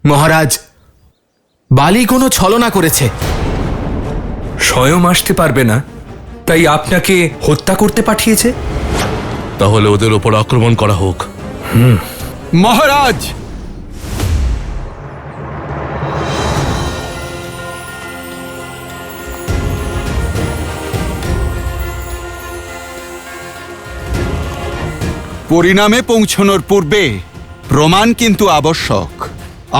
মহারাজ, বালি কোনো ছলনা করেছে। স্বয়ং আসতে পারবে না, তাই আপনাকে হত্যা করতে পাঠিয়েছে। তাহলে ওদের ওপর আক্রমণ করা হোক। মহারাজ, পরিণামে পৌঁছানোর পূর্বে প্রমাণ কিন্তু আবশ্যক।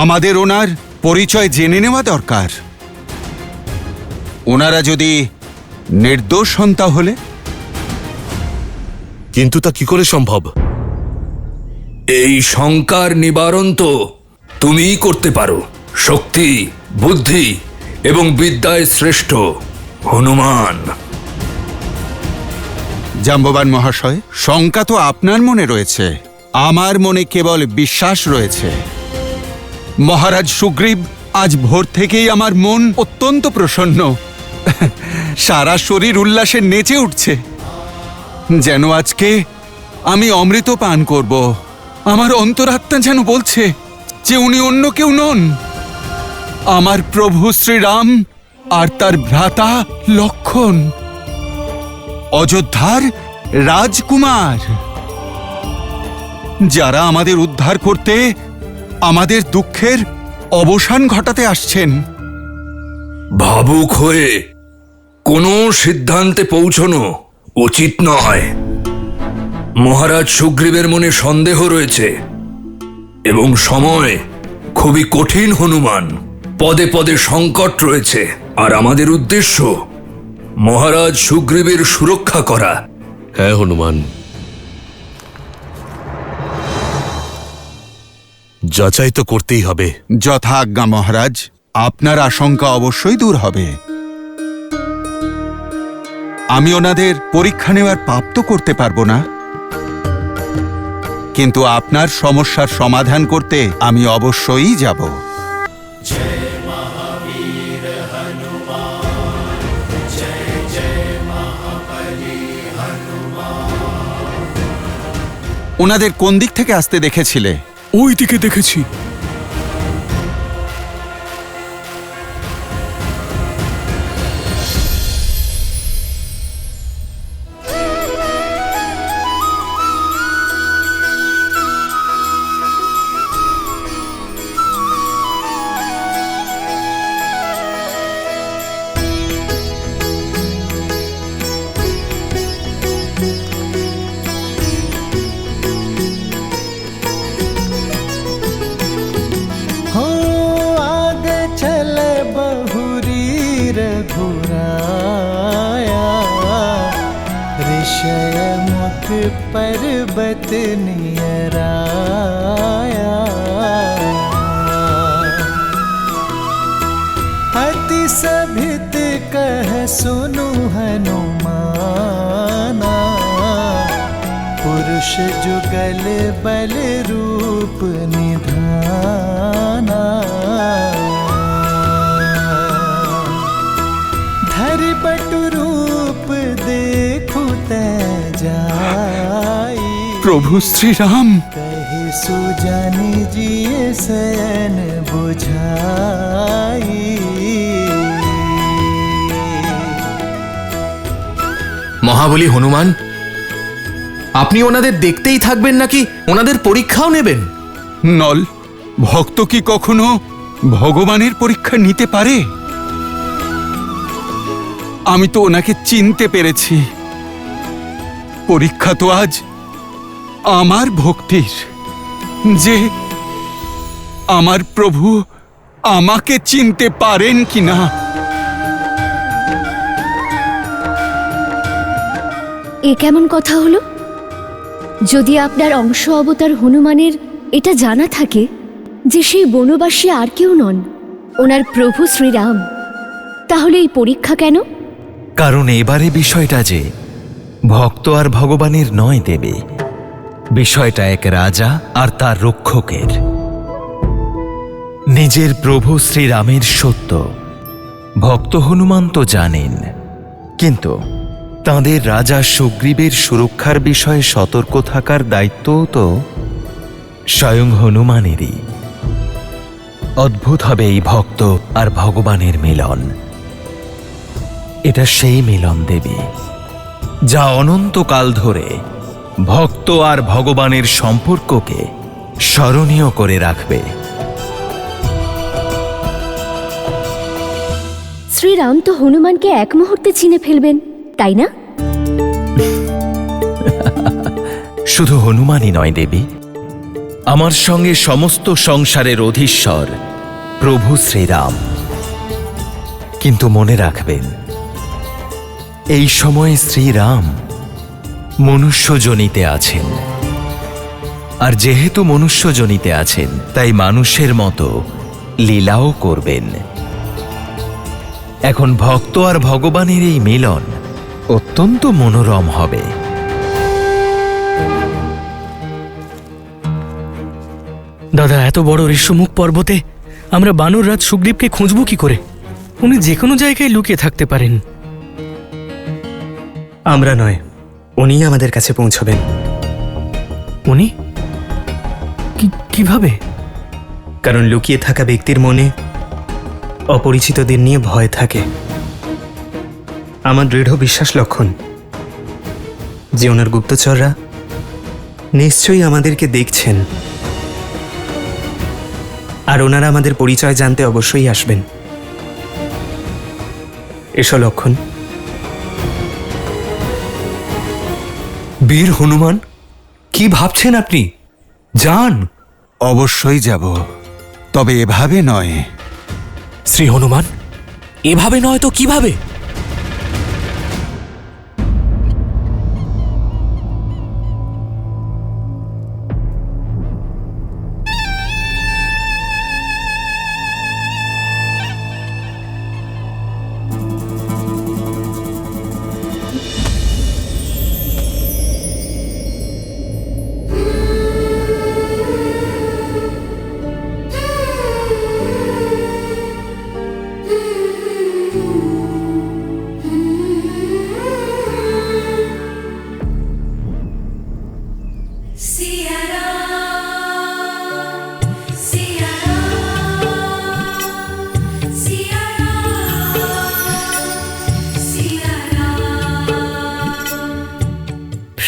আমাদের ওনার পরিচয় জেনে নেওয়া দরকার। ওনারা যদি নির্দোষ হন তাহলে? কিন্তু তা কি করে সম্ভব? এই শঙ্কার নিবারণ তো তুমিই করতে পারো। শক্তি, বুদ্ধি এবং বিদ্যায় শ্রেষ্ঠ হনুমান। জাম্ববান মহাশয়, শঙ্কা তো আপনার মনে রয়েছে, আমার মনে কেবল বিশ্বাস রয়েছে। মহারাজ সুগ্রীব, আজ ভোর থেকেই আমার মন অত্যন্ত প্রসন্ন। সারা শরীর উল্লাসে নেচে উঠছে, যেন আজকে আমি অমৃত পান করব। আমার অন্তরাত্মা যেন বলছে যে উনি অন্য কেউ নন, আমার প্রভু শ্রীরাম আর তার ভ্রাতা লক্ষ্মণ, অযোধ্যার রাজকুমার, যারা আমাদের উদ্ধার করতে, আমাদের দুঃখের অবসান ঘটাতে আসছেন। ভাবুক হয়ে কোনো সিদ্ধান্তে পৌঁছনো উচিত নয়। মহারাজ সুগ্রীবের মনে সন্দেহ রয়েছে এবং সময় খুবই কঠিন হনুমান। পদে পদে সংকট রয়েছে, আর আমাদের উদ্দেশ্য মহারাজ সুগ্রীবের সুরক্ষা করা। হ্যাঁ হনুমান, যাচাই তো করতেই হবে। যথা আজ্ঞা মহারাজ, আপনার আশঙ্কা অবশ্যই দূর হবে। আমি ওনাদের পরীক্ষা নেওয়ার পাপ তো করতে পারবো না, কিন্তু আপনার সমস্যার সমাধান করতে আমি অবশ্যই যাব। ওনাদের কোন দিক থেকে আসতে দেখেছিলে? ওই দিকে দেখেছি। पर्वत नियराया, अति सभित कह सुनु हनुमाना, पुरुष जुगल बल रूप निधाना, धरि बटु रूप देखु जाई, প্রভু শ্রীরাম कहे सुजानी जिये शयन बुझाई। মহাবলী হনুমান, আপনি ওনাদের দেখতেই থাকবেন নাকি ওনাদের পরীক্ষাও নেবেন? নল, ভক্ত কি কখনো ভগবানের পরীক্ষা নিতে পারে? আমি তো ওনাকে চিনতে পেরেছি। পরীক্ষা তো আজ আমার ভক্তির, যে আমার প্রভু আমাকে চিনতে পারেন কিনা। এ কেমন কথা হলো? যদি আপনার অংশ অবতার হনুমানের এটা জানা থাকে যে সেই বনবাসী আর কেউ নন, ওনার প্রভু শ্রীরাম, তাহলে এই পরীক্ষা কেন? কারণ এবারে বিষয়টা যে ভক্ত আর ভগবানের নয় দেবে, বিষয়টা এক রাজা আর তার রক্ষকের। নিজের প্রভু শ্রীরামের সত্য ভক্ত হনুমান তো জানেন, কিন্তু তাঁদের রাজা সুগ্রীবের সুরক্ষার বিষয়ে সতর্ক থাকার দায়িত্বও তো স্বয়ং হনুমানেরই। অদ্ভুত হবে এই ভক্ত আর ভগবানের মিলন। এটা সেই মিলন দেবী যা অনন্তকাল ধরে ভক্ত আর ভগবানের সম্পর্ককে স্মরণীয় করে রাখবে। শ্রীরাম তো হনুমানকে এক মুহূর্তে চিনে ফেলবেন, তাই না? শুধু হনুমানই নয় দেবী, আমার সঙ্গে সমস্ত সংসারের অধীশ্বর প্রভু শ্রীরাম। কিন্তু মনে রাখবেন, এই সময়ে শ্রীরাম মনুষ্যজনিতে আছেন, আর যেহেতু মনুষ্যজনিতে আছেন তাই মানুষের মতো লীলাও করবেন। এখন ভক্ত আর ভগবানের এই মিলন অত্যন্ত মনোরম হবে। দাদা, এত বড় ঋষ্যমুখ পর্বতে আমরা বানর রাজ সুগ্রীবকে খুঁজব কি করে? উনি যে কোনো জায়গায় লুকিয়ে থাকতে পারেন। আমরা নয়, উনিই আমাদের কাছে পৌঁছবেন। উনি কিভাবে? কারণ লুকিয়ে থাকা ব্যক্তির মনে অপরিচিতদের নিয়ে ভয় থাকে। আমার দৃঢ় বিশ্বাস লক্ষণ যে ওনার গুপ্তচররা নিশ্চয়ই আমাদেরকে দেখছেন, আর ওনারা আমাদের পরিচয় জানতে অবশ্যই আসবেন। এসো লক্ষণ। বীর হনুমান, কি ভাবছেন আপনি? যান। অবশ্যই যাব, তবে এভাবে নয়। শ্রী হনুমান, এভাবে নয় তো কিভাবে?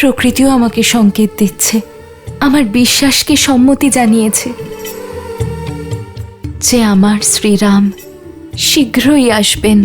প্রকৃতিও আমাকে সংকেত দিচ্ছে, আমার বিশ্বাসকে সম্মতি জানিয়েছে যে আমার শ্রীরাম শীঘ্রই আসবেন।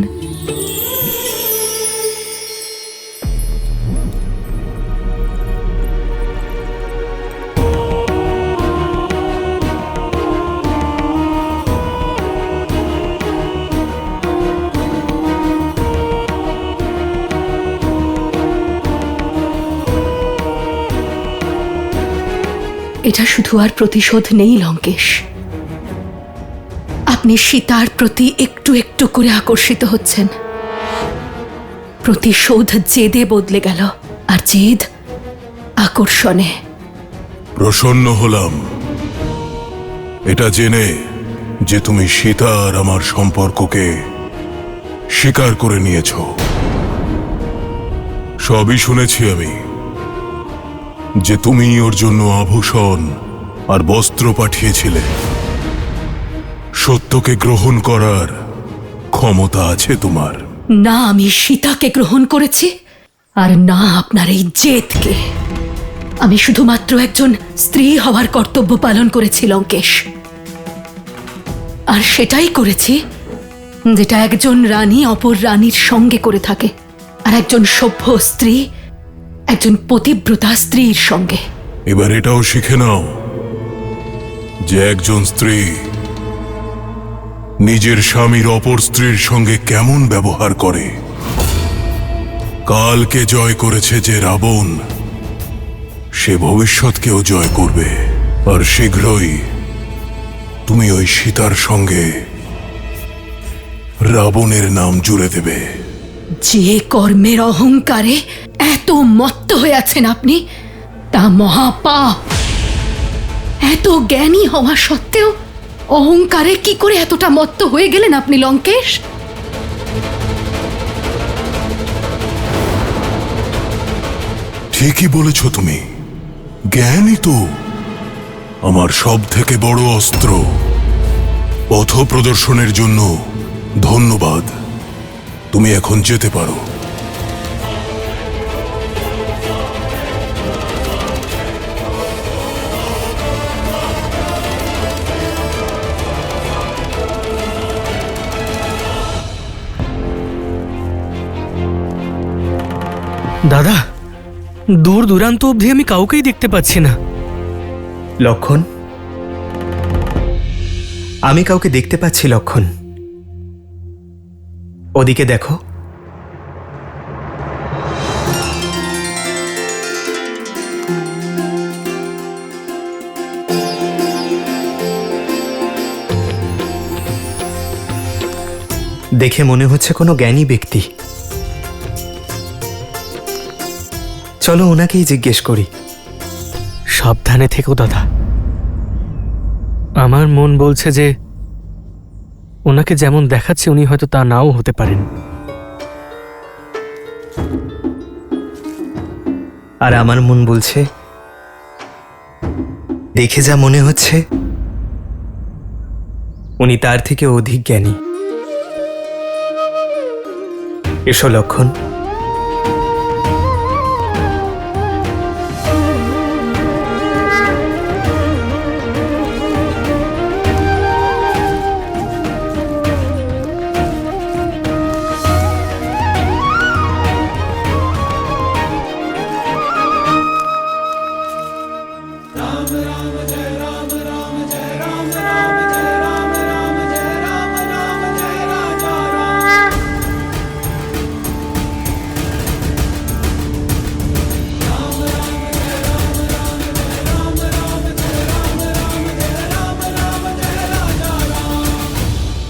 এটা শুধু আর প্রতিশোধ নেই লঙ্কেশ, আপনি সীতার প্রতি একটু একটু করে আকর্ষিত হচ্ছেন। প্রতিশোধ জেদে বদলে গেল, আর জেদ আকর্ষণে। প্রসন্ন হলাম এটা জেনে যে তুমি সীতা আর আমার সম্পর্ককে স্বীকার করে নিয়েছ। সবই শুনেছি আমি, যে তুমি ওর জন্য আভূষণ আর বস্ত্র পাঠিয়েছিলে। সত্যকে গ্রহণ করার ক্ষমতা আছে তোমার। না আমি সীতাকে গ্রহণ করেছি, আর না আপনার এই জেদকে। আমি শুধুমাত্র একজন স্ত্রী হওয়ার কর্তব্য পালন করেছি লঙ্কেশ, আর সেটাই করেছি যেটা একজন রানী অপর রানীর সঙ্গে করে থাকে, আর একজন সভ্য স্ত্রী একজন পতিব্রতা স্ত্রীর সঙ্গে। এবার এটাও শিখে নাও যে একজন স্ত্রী নিজের স্বামীর অপর স্ত্রীর সঙ্গে কেমন ব্যবহার করে। কালকে জয় করেছে যে রাবণ, সে ভবিষ্যৎকেও জয় করবে, আর শীঘ্রই তুমি ওই সীতার সঙ্গে রাবণের নাম জুড়ে দেবে। যে কর্মের অহংকারে এত মত্ত হয়ে আছেন আপনি, তা মহাপাপ। এত জ্ঞানী হওয়া সত্ত্বেও অহংকারে কি করে এতটা মত্ত হয়ে গেলেন আপনি লঙ্কেশ? ঠিকই বলেছ তুমি, জ্ঞানই তো আমার সব থেকে বড় অস্ত্র। পথ প্রদর্শনের জন্য ধন্যবাদ। তুমি এখন যেতে পারো। দাদা, দূর দূরান্ত অবধি আমি কাউকেই দেখতে পাচ্ছি না। লক্ষণ, আমি কাউকে দেখতে পাচ্ছি লক্ষণ। ওদিকে দেখো। দেখে মনে হচ্ছে কোনো জ্ঞানী ব্যক্তি। চলো ওনাকেই জিজ্ঞেস করি। সাবধানে থেকো দাদা। আমার মন বলছে যে ওনাকে যেমন দেখাচ্ছে উনি হয়তো তা নাও হতে পারেন। আর আমার মন বলছে দেখে যা মনে হচ্ছে উনি তার থেকে অধিক জ্ঞানী। এসো লক্ষণ।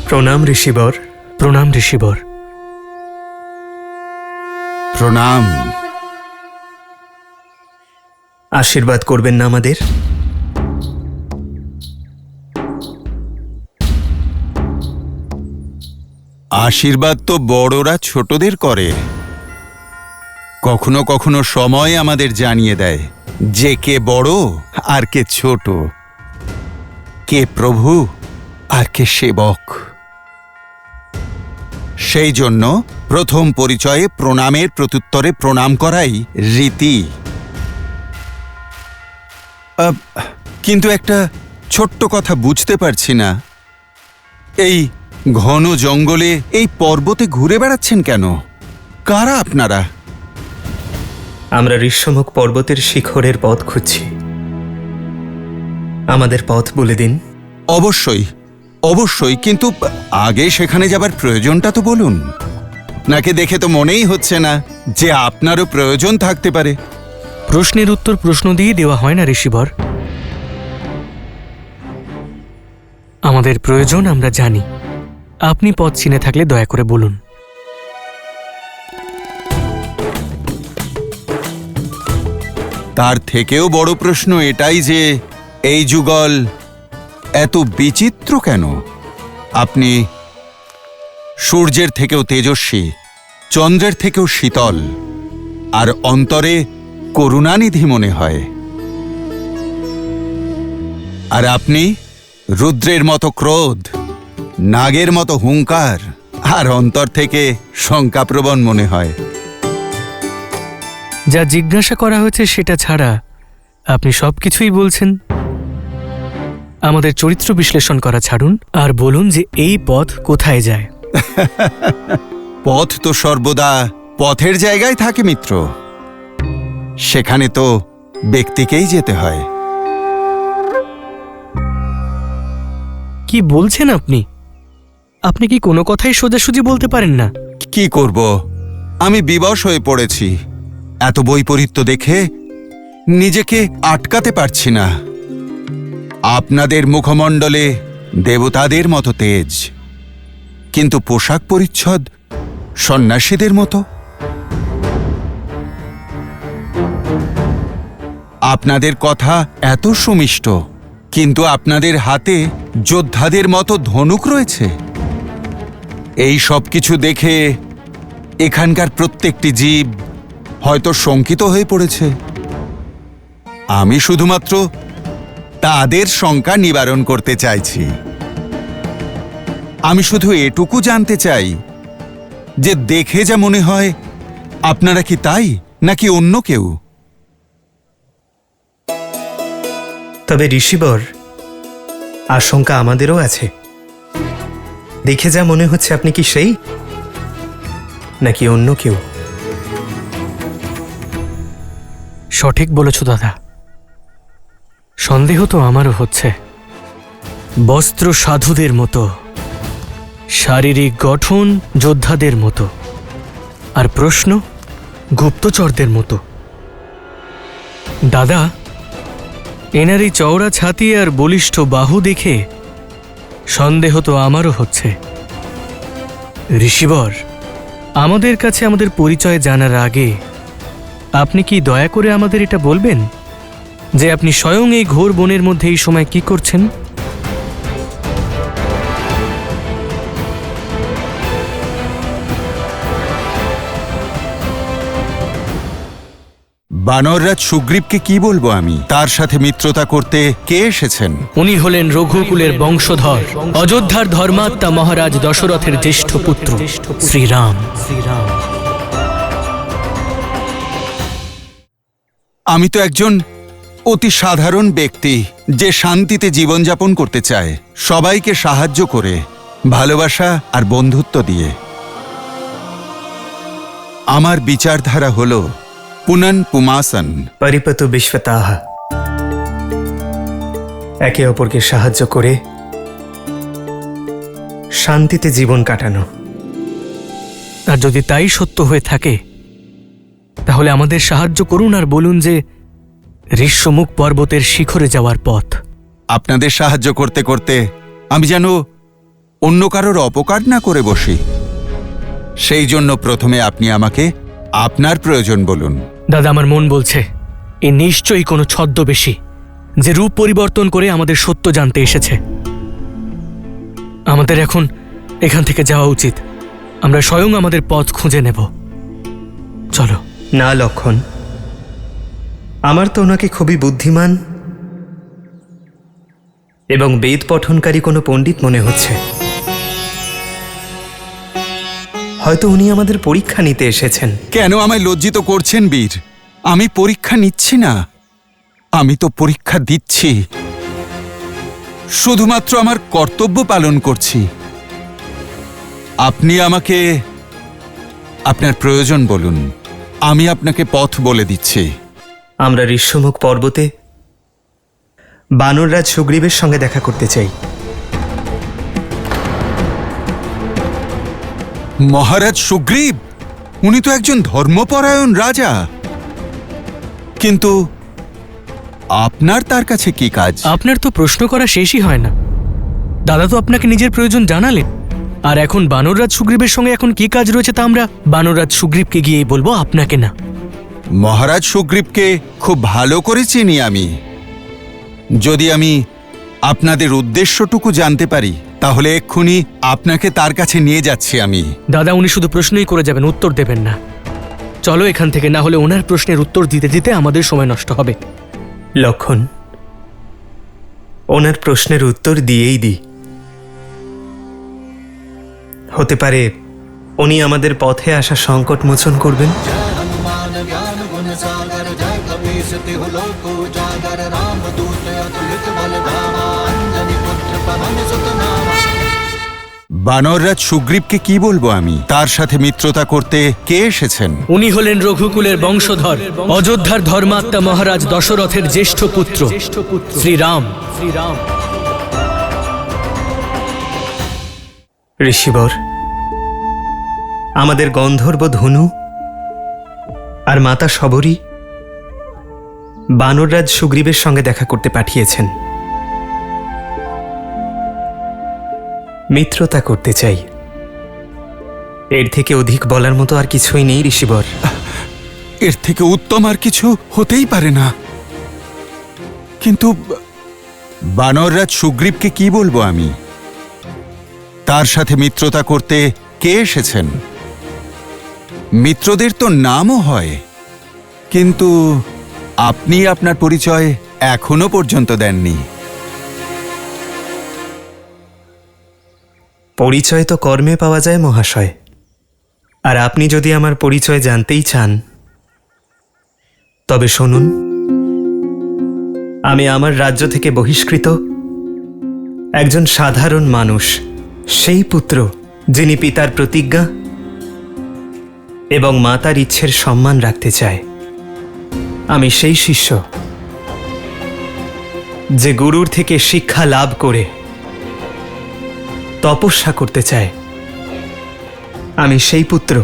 প্রণাম ঋষিবর। প্রণাম ঋষিবর। প্রণাম। আশীর্বাদ করবেন না আমাদের? আশীর্বাদ তো বড়রা ছোটদের করে। কখনো কখনো সময় আমাদের জানিয়ে দেয় যে কে বড় আর কে ছোট, কে প্রভু আর কে সেবক। সেই জন্য প্রথম পরিচয়ে প্রণামের প্রত্যুত্তরে প্রণাম করাই রীতি। কিন্তু একটা ছোট্ট কথা বুঝতে পারছি না, এই ঘন জঙ্গলে এই পর্বতে ঘুরে বেড়াচ্ছেন কেন? কারা আপনারা? আমরা ঋষ্যমুখ পর্বতের শিখরের পথ খুঁজছি। আমাদের পথ বলে দিন। অবশ্যই অবশ্যই, কিন্তু আগে সেখানে যাবার প্রয়োজনটা তো বলুন। নাকি দেখে তো মনেই হচ্ছে না যে আপনারও প্রয়োজন থাকতে পারে। প্রশ্নের উত্তর প্রশ্ন দিয়ে দেওয়া হয় না ঋষিবর। আমাদের প্রয়োজন আমরা জানি। আপনি পথ চিনে থাকলে দয়া করে বলুন। তার থেকেও বড় প্রশ্ন এটাই যে এই যুগল এত বিচিত্র কেন? আপনি সূর্যের থেকেও তেজস্বী, চন্দ্রের থেকেও শীতল, আর অন্তরে করুণানিধি মনে হয়। আর আপনি রুদ্রের মতো ক্রোধ, নাগের মতো হুঙ্কার, আর অন্তর থেকে শঙ্কাপ্রবণ মনে হয়। যা জিজ্ঞাসা করা হয়েছে সেটা ছাড়া আপনি সবকিছুই বলছেন। আমাদের চরিত্র বিশ্লেষণ করা ছাড়ুন আর বলুন যে এই পথ কোথায় যায়। পথ তো সর্বদা পথের জায়গায় থাকে মিত্র। সেখানে তো ব্যক্তিকেই যেতে হয়। কি বলছেন আপনি? আপনি কি কোনো কথাই সোজাসুজি বলতে পারেন না? কি করব, আমি বিবশ হয়ে পড়েছি। এত বৈপরীত্য দেখে নিজেকে আটকাতে পারছি না। আপনাদের মুখমণ্ডলে দেবতাদের মতো তেজ, কিন্তু পোশাক পরিচ্ছদ সন্ন্যাসীদের মতো। আপনাদের কথা এত সুমিষ্ট, কিন্তু আপনাদের হাতে যোদ্ধাদের মতো ধনুক রয়েছে। এই সব কিছু দেখে এখানকার প্রত্যেকটি জীব হয়তো শঙ্কিত হয়ে পড়েছে। আমি শুধুমাত্র তাদের শঙ্কা নিবারণ করতে চাইছি। আমি শুধু এটুকু জানতে চাই যে দেখে যা মনে হয় আপনারা কি তাই নাকি অন্য কেউ? তবে ঋষিবর, আশঙ্কা আমাদেরও আছে। দেখে যা মনে হচ্ছে আপনি কি সেই নাকি অন্য কেউ? সঠিক বলেছ দাদা, সন্দেহ তো আমারও হচ্ছে। বস্ত্র সাধুদের মতো, শারীরিক গঠন যোদ্ধাদের মতো, আর প্রশ্ন গুপ্তচরদের মতো। দাদা, এনার এই চওড়া ছাতি আর বলিষ্ঠ বাহু দেখে সন্দেহ তো আমারও হচ্ছে। ঋষিবর, আমাদের কাছে আমাদের পরিচয় জানার আগে আপনি কি দয়া করে আমাদের এটা বলবেন যে আপনি স্বয়ং এই ঘোর বনের মধ্যে এই সময় কি করছেন? বানররাজ সুগ্রীবকে কি বলবো আমি? তার সাথে মিত্রতা করতে কে এসেছেন? উনি হলেন রঘুকুলের বংশধর, অযোধ্যার ধর্মাত্মা মহারাজ দশরথের জ্যেষ্ঠ পুত্র শ্রীরাম। আমি তো একজন অতি সাধারণ ব্যক্তি যে শান্তিতে জীবনযাপন করতে চায়, সবাইকে সাহায্য করে, ভালোবাসা আর বন্ধুত্ব দিয়ে। আমার বিচারধারা হল পুনন পুমাসন পরিপত বিশ্বতাহ, একে অপরকে সাহায্য করে শান্তিতে জীবন কাটানো। আর যদি তাই সত্য হয়ে থাকে তাহলে আমাদের সাহায্য করুন আর বলুন যে ঋষ্যমুখ পর্বতের শিখরে যাওয়ার পথ। আপনাদের সাহায্য করতে করতে আমি যেন অন্য কারোর অপকার না করে বসি, সেই জন্য প্রথমে আপনি আমাকে আপনার প্রয়োজন বলুন। দাদা, আমার মন বলছে এ নিশ্চয়ই কোনো ছদ্মবেশী যে রূপ পরিবর্তন করে আমাদের সত্য জানতে এসেছে। আমাদের এখন এখান থেকে যাওয়া উচিত। আমরা স্বয়ং আমাদের পথ খুঁজে নেব। চলো। না লক্ষণ, আমার তো ওনাকে খুবই বুদ্ধিমান এবং বেদ পঠনকারী কোনো পণ্ডিত মনে হচ্ছে। হয়তো উনি আমাদের পরীক্ষা নিতে এসেছেন। কেন আমায় লজ্জিত করছেন বীর? আমি পরীক্ষা নিচ্ছি না, আমি তো পরীক্ষা দিচ্ছি। শুধুমাত্র আমার কর্তব্য পালন করছি। আপনি আমাকে আপনার প্রয়োজন বলুন, আমি আপনাকে পথ বলে দিচ্ছি। আমরা ঋষ্যমুখ পর্বতে বানররাজ সুগ্রীবের সঙ্গে দেখা করতে চাই। মহারাজ সুগ্রীব, উনি তো একজন ধর্মপরায়ণ রাজা, কিন্তু আপনার তার কাছে কি কাজ? আপনার তো প্রশ্ন করা শেষই হয় না। দাদা তো আপনাকে নিজের প্রয়োজন জানালেন, আর এখন বানররাজ সুগ্রীবের সঙ্গে এখন কি কাজ রয়েছে তা আমরা বানররাজ সুগ্রীবকে গিয়েই বলবো, আপনাকে না। মহারাজ সুগ্রীবকে খুব ভালো করে চিনি আমি। যদি আমি আপনাদের উদ্দেশ্যটুকু জানতে পারি তাহলে এক্ষুনি আপনাকে তার কাছে নিয়ে যাচ্ছি আমি। দাদা, উনি শুধু প্রশ্নই করে যাবেন, উত্তর দেবেন না। চলো এখান থেকে, না হলে ওনার প্রশ্নের উত্তর দিতে দিতে আমাদের সময় নষ্ট হবে। লক্ষণ, ওনার প্রশ্নের উত্তর দিয়েই দিই। হতে পারে উনি আমাদের পথে আসা সংকট মোচন করবেন। বানররাজ সুগ্রীবকে কি বলবো আমি? তার সাথে মিত্রতা করতে কে এসেছেন? উনি হলেন রঘুকুলের বংশধর, অযোধ্যার ধর্মাত্মা মহারাজ দশরথের জ্যেষ্ঠ পুত্র শ্রীরাম। ঋষিবর, আমাদের গন্ধর্ব ধনু আর মাতা শবরী বানররাজ সুগ্রীবের সঙ্গে দেখা করতে পাঠিয়েছেন। মিত্রতা করতে চাই। এর থেকে অধিক বলার মতো আর কিছুই নেই ঋষিবর। এর থেকে উত্তম আর কিছু হতেই পারে না। কিন্তু বানররাজ সুগ্রীবকে কি বলবো আমি? তার সাথে মিত্রতা করতে কে এসেছেন? মিত্রদের তো নামও হয়, কিন্তু আপনি আপনার পরিচয় এখনো পর্যন্ত দেননি। পরিচয় তো কর্মে পাওয়া যায় মহাশয়। আর আপনি যদি আমার পরিচয় জানতেই চান তবে শুনুন, আমি আমার রাজ্য থেকে বহিষ্কৃত একজন সাধারণ মানুষ, সেই পুত্র যিনি পিতার প্রতিজ্ঞা এবং মাতার ইচ্ছের সম্মান রাখতে চায়। আমি সেই শিষ্য যে গুরুর থেকে শিক্ষা লাভ করে তপস্যা করতে চায়। আমি সেই পুত্র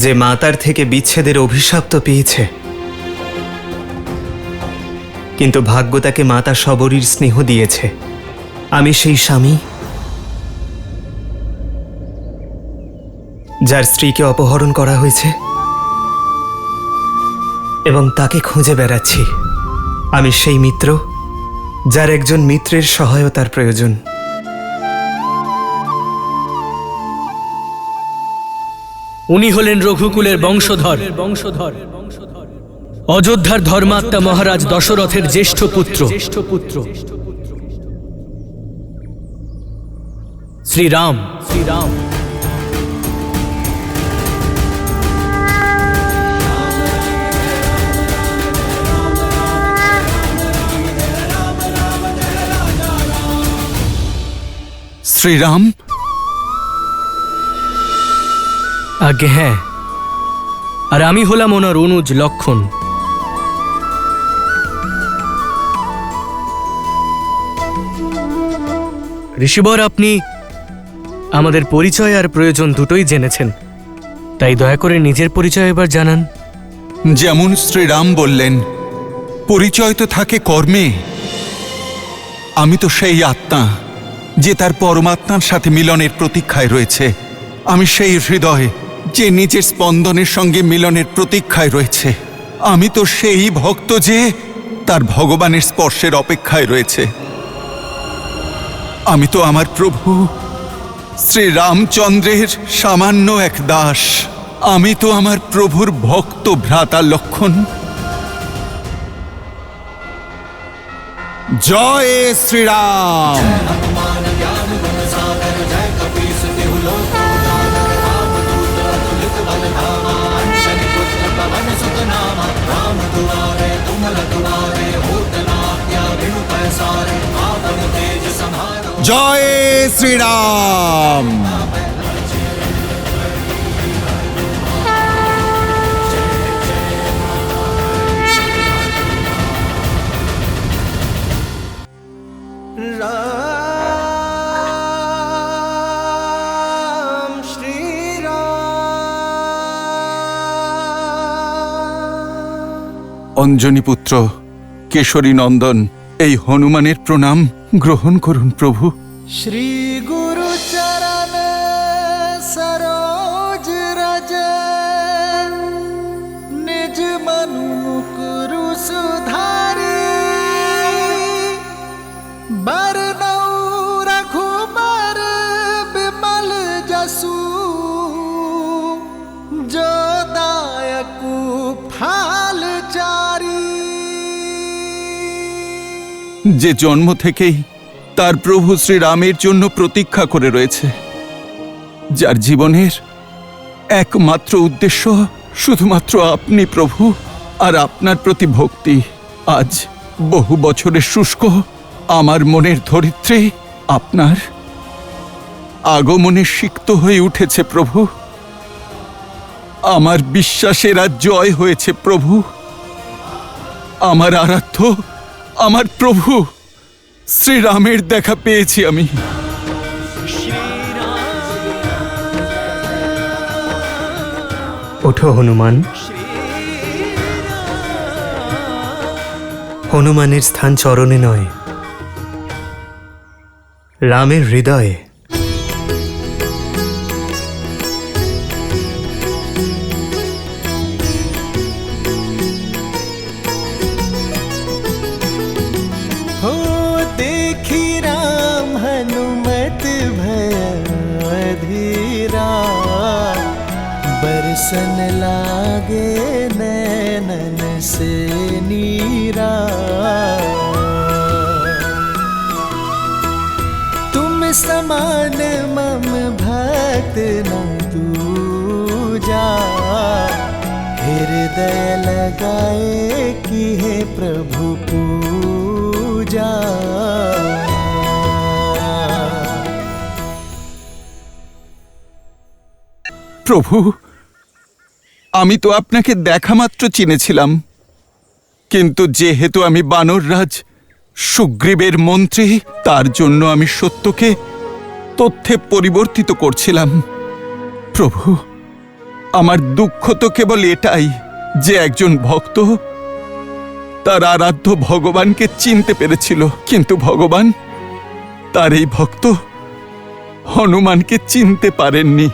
যে মাতার থেকে বিচ্ছেদের অভিশাপ পেয়েছে, কিন্তু ভাগ্য তাকে মাতা সবরীর স্নেহ দিয়েছে। আমি সেই স্বামী যার স্ত্রীকে অপহরণ করা হয়েছে এবং তাকে খুঁজে বেড়াচ্ছি। আমি সেই মিত্র যার একজন মিত্রের সহায়তার প্রয়োজন। উনি হলেন রঘুকুলের বংশধর, অযোধ্যার ধর্মাত্মা মহারাজ দশরথের জ্যেষ্ঠ পুত্র শ্রীরাম। শ্রীরাম? আগে হ্যাঁ, আর আমি হলাম ওনার অনুজ লক্ষণ। ঋষিবর, আপনি আমাদের পরিচয় আর প্রয়োজন দুটোই জেনেছেন, তাই দয়া করে নিজের পরিচয় এবার জানান। যেমন শ্রীরাম বললেন, পরিচয় তো থাকে কর্মে। আমি তো সেই আত্মা যে তার পরমাত্মার সাথে মিলনের প্রতীক্ষায় রয়েছে। আমি সেই হৃদয় যে নিজের স্পন্দনের সঙ্গে মিলনের প্রতীক্ষায় রয়েছে। আমি তো সেই ভক্ত যে তার ভগবানের স্পর্শের অপেক্ষায় রয়েছে। আমি তো আমার প্রভু শ্রীরামচন্দ্রের সামান্য এক দাস। আমি তো আমার প্রভুর ভক্ত ভ্রাতা লক্ষণ। জয় শ্রীরাম। জয় শ্রীরাম। রাম শ্রীরাম। অঞ্জনী পুত্র কেশরী নন্দন, এই হনুমানের প্রণাম গ্রহণ করুন প্রভু। श्री गुरु चरण सरोज रज निज मनु मुकुरु सुधारी बरनौ रघुबर बिमल जसु जो दायकु फाल चारी। যে জন্ম থেকেই তার প্রভু শ্রীরামের জন্য প্রতীক্ষা করে রয়েছে, যার জীবনের একমাত্র উদ্দেশ্য শুধুমাত্র আপনি প্রভু আর আপনার প্রতি ভক্তি। আজ বহু বছরের শুষ্ক আমার মনের ধরিত্রী আপনার আগমনে সিক্ত হয়ে উঠেছে প্রভু। আমার বিশ্বাসের আজ জয় হয়েছে প্রভু। আমার আরাধ্য, আমার প্রভু শ্রীরামের দেখা পেয়েছি আমি। ওঠো হনুমান। হনুমানের স্থান চরণে নয়, রামের হৃদয়ে। हो देखी राम हनुमत भय धीरा बरसन लागे नैनन से नीरा। तुम समान मम गाए की है प्रभु पूजा। প্রভু, আমি তো আপনাকে দেখা মাত্র চিনেছিলাম, কিন্তু যেহেতু আমি বানররাজ সুগ্রীবের মন্ত্রী, তার জন্য আমি সত্যকে তথ্যে পরিবর্তিত করছিলাম। প্রভু, আমার দুঃখ তো কেবল এটাই যে একজন ভক্ত তার আরাধ্য ভগবানকে চিনতে পেরেছিল, কিন্তু ভগবান তার এই ভক্ত হনুমানকে চিনতে পারেননি।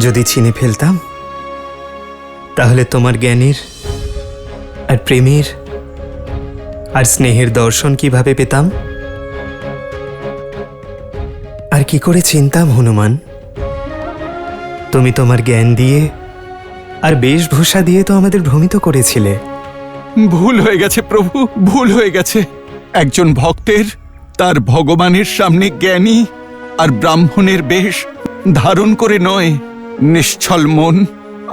যদি চিনে ফেলতাম তাহলে তোমার জ্ঞানের আর প্রেমের আর স্নেহের দর্শন কিভাবে পেতাম, আর কি করে চিনতাম হনুমান? তুমি তোমার জ্ঞান দিয়ে আর বেশভূষা দিয়ে তো আমাদের ভ্রমিত করেছিলে। ভুল হয়ে গেছে প্রভু, ভুল হয়ে গেছে। একজন ভক্তের তার ভগবানের সামনে জ্ঞানী আর ব্রাহ্মণের বেশ ধারণ করে নয়, নিশ্চল মন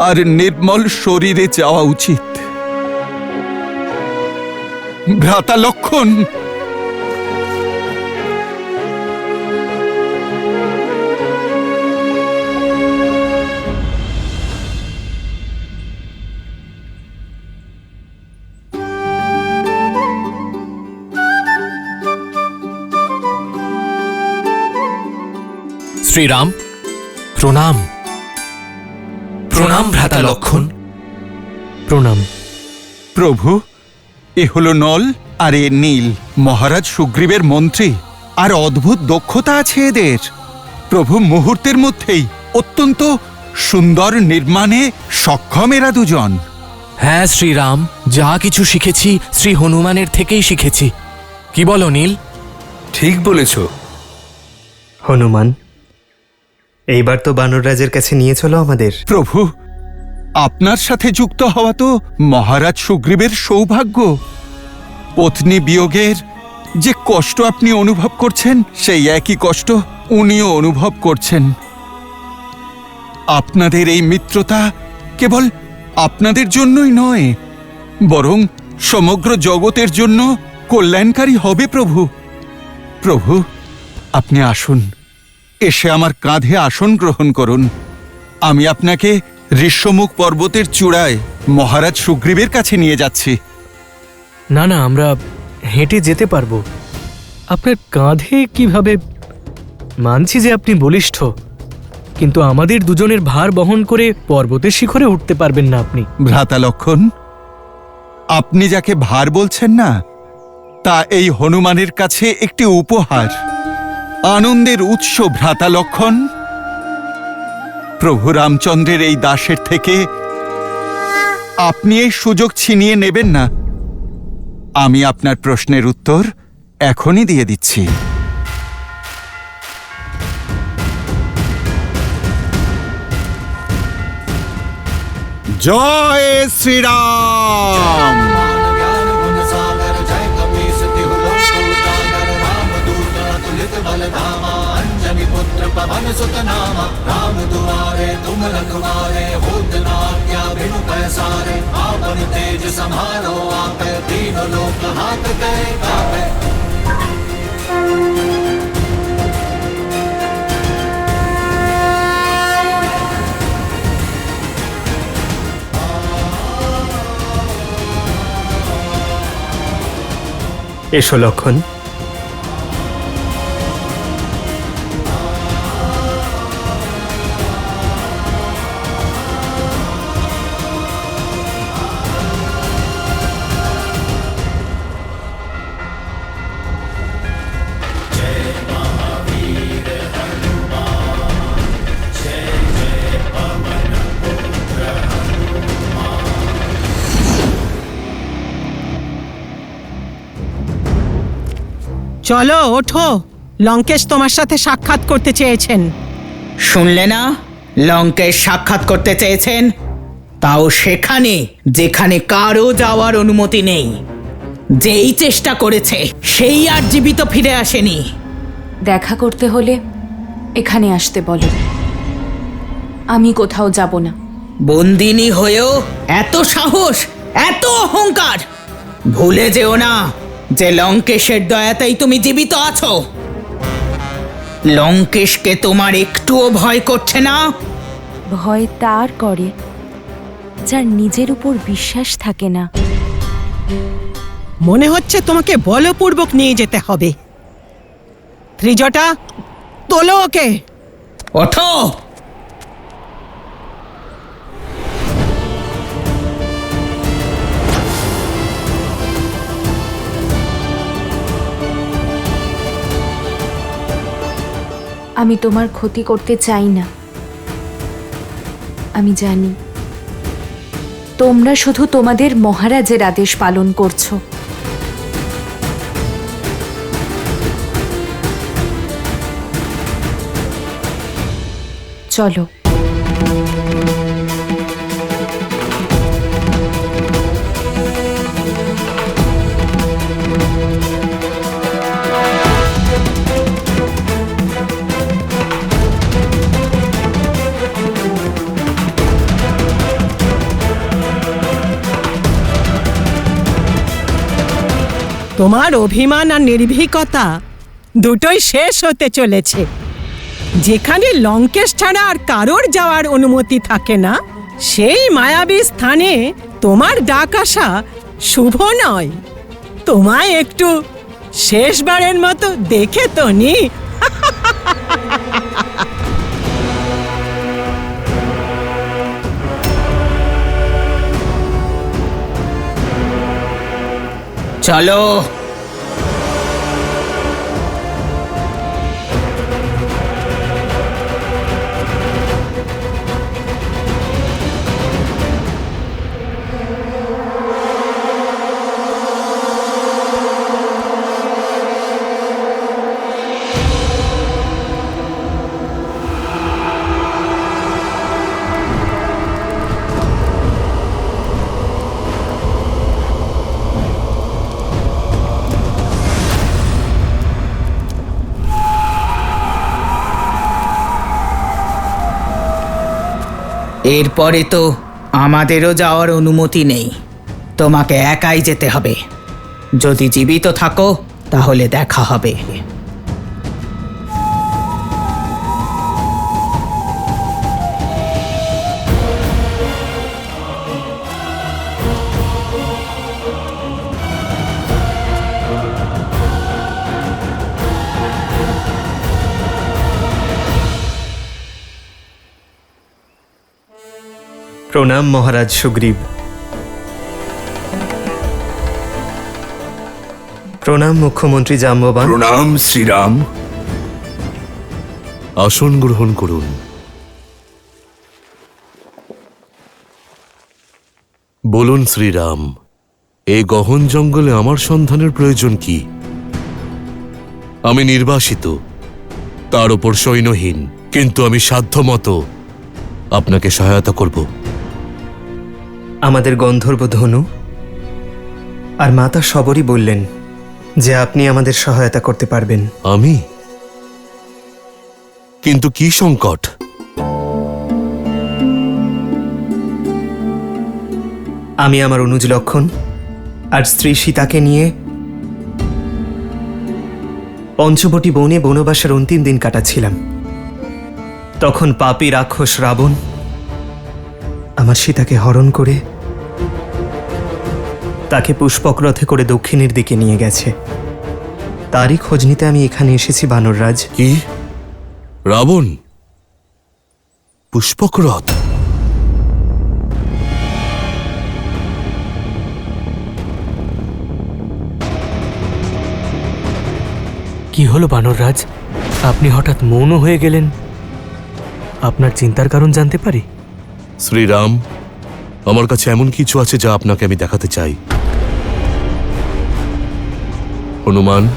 আর নির্মল শরীরে যাওয়া উচিত। ভ্রাতা লক্ষণ, শ্রীরাম, প্রণাম। প্রণাম ভ্রাতা লক্ষণ। প্রণাম। প্রভু, এ হলো নল আর এ নীল, মহারাজ সুগ্রীবের মন্ত্রী, আর অদ্ভুত দক্ষতা আছে এদের। প্রভু, মুহূর্তের মধ্যেই অত্যন্ত সুন্দর নির্মাণে সক্ষম এরা দুজন। হ্যাঁ শ্রীরাম, যা কিছু শিখেছি শ্রী হনুমানের থেকেই শিখেছি। কি বলো নীল? ঠিক বলেছ। হনুমান, এইবার তো বানররাজের কাছে নিয়ে চলো আমাদের। প্রভু, আপনার সাথে যুক্ত হওয়া তো মহারাজ সুগ্রীবের সৌভাগ্য। পত্নী বিয়োগের যে কষ্ট আপনি অনুভব করছেন, সেই একই কষ্ট উনিও অনুভব করছেন। আপনাদের এই মিত্রতা কেবল আপনাদের জন্যই নয়, বরং সমগ্র জগতের জন্য কল্যাণকারী হবে। প্রভু, প্রভু, আপনি আসুন, এসে আমার কাঁধে আসন গ্রহণ করুন। আমি আপনাকে ঋষ্যমুখ পর্বতের চূড়ায় মহারাজ সুগ্রীবের কাছে নিয়ে যাচ্ছি। না না, আমরা হেঁটে যেতে পারবো। আপনার কাঁধে কিভাবে? মানছি যে আপনি বলিষ্ঠ, কিন্তু আমাদের দুজনের ভার বহন করে পর্বতের শিখরে উঠতে পারবেন না আপনি। ভ্রাতা লক্ষণ, আপনি যাকে ভার বলছেন না, তা এই হনুমানের কাছে একটি উপহার, আনন্দের উৎস। ভ্রাতা লক্ষণ, প্রভু রামচন্দ্রের এই দাসের থেকে আপনি এই সুযোগ ছিনিয়ে নেবেন না। আমি আপনার প্রশ্নের উত্তর এখনই দিয়ে দিচ্ছি। জয় শ্রীরাম। पवन सुत नामा राम दुआरे तुम रखवारे, होत न आज्ञा बिनु पैसारे, आपन तेज संभारो आपे, तीनों लोक हाथ पे कापे। এসো লক্ষণ। চলো ওঠো, লঙ্কেশ তোমার সাথে সাক্ষাৎ করতে চেয়েছেন। শুনলে না, লঙ্কেশ সাক্ষাৎ করতে চেয়েছেন, তাও সেখানে যেখানে কারো যাওয়ার অনুমতি নেই। যেই চেষ্টা করেছে সেই আর জীবিত ফিরে আসেনি। দেখা করতে হলে এখানে আসতে বলো, আমি কোথাও যাব না। বন্দিনী হয়েও এত সাহস, এত অহংকার! ভুলে যেও না যে লঙ্কেশের দয়াতেই তুমি জীবিত আছো। লঙ্কেশকে তোমার একটুও ভয় করছে না? ভয় তার করে যার নিজের উপর বিশ্বাস থাকে না। মনে হচ্ছে তোমাকে বলপূর্বক নিয়ে যেতে হবে। ত্রিজটা, তোলো ওকে। ওঠো! আমি তোমার ক্ষতি করতে চাই না। আমি জানি তোমরা শুধু তোমাদের মহারাজের আদেশ পালন করছো। চলো। তোমার অভিমান আর নির্ভীকতা দুটোই শেষ হতে চলেছে। যেখানে লঙ্কেশ ছাড়া আর কারোর যাওয়ার অনুমতি থাকে না, সেই মায়াবী স্থানে তোমার ডাক আসা শুভ নয়। তোমায় একটু শেষবারের মতো দেখে তো নি। চলো। এরপরে তো আমাদেরও যাওয়ার অনুমতি নেই। তোমাকে একাই যেতে হবে। যদি জীবিত থাকো তাহলে দেখা হবে। প্রণাম মহারাজ সুগ্রীব। প্রণাম মুখ্যমন্ত্রী জাম্ববান। প্রণাম শ্রীরাম। আসন গ্রহণ করুন। বলুন শ্রীরাম, এই গহন জঙ্গলে আমার সন্ধানের প্রয়োজন কি? আমি নির্বাসিত, তার উপর সৈন্যহীন, কিন্তু আমি সাধ্যমতো আপনাকে সহায়তা করব। আমাদের গন্ধর্ব ধনু আর মাতা সবরই বললেন যে আপনি আমাদের সহায়তা করতে পারবেন। আমি? কিন্তু কি সংকট? আমি আমার অনুজ লক্ষণ আর স্ত্রী সীতাকে নিয়ে পঞ্চবটি বনে বনবাসের অন্তিম দিন কাটাচ্ছিলাম। তখন পাপী রাক্ষস রাবণ আমার সীতাকে হরণ করে তাকে পুষ্পক রথে করে দক্ষিণের দিকে নিয়ে গেছে। তারই খোঁজ নিতে আমি এখানে এসেছি বানররাজ। কি? রাবণ পুষ্পক রথ? কি হলো বানররাজ, আপনি হঠাৎ মৌন হয়ে গেলেন? আপনার চিন্তার কারণ জানতে পারি? শ্রীরাম, আমার কাছে এমন কিছু আছে যা আপনাকে আমি দেখাতে চাই। হনুমান,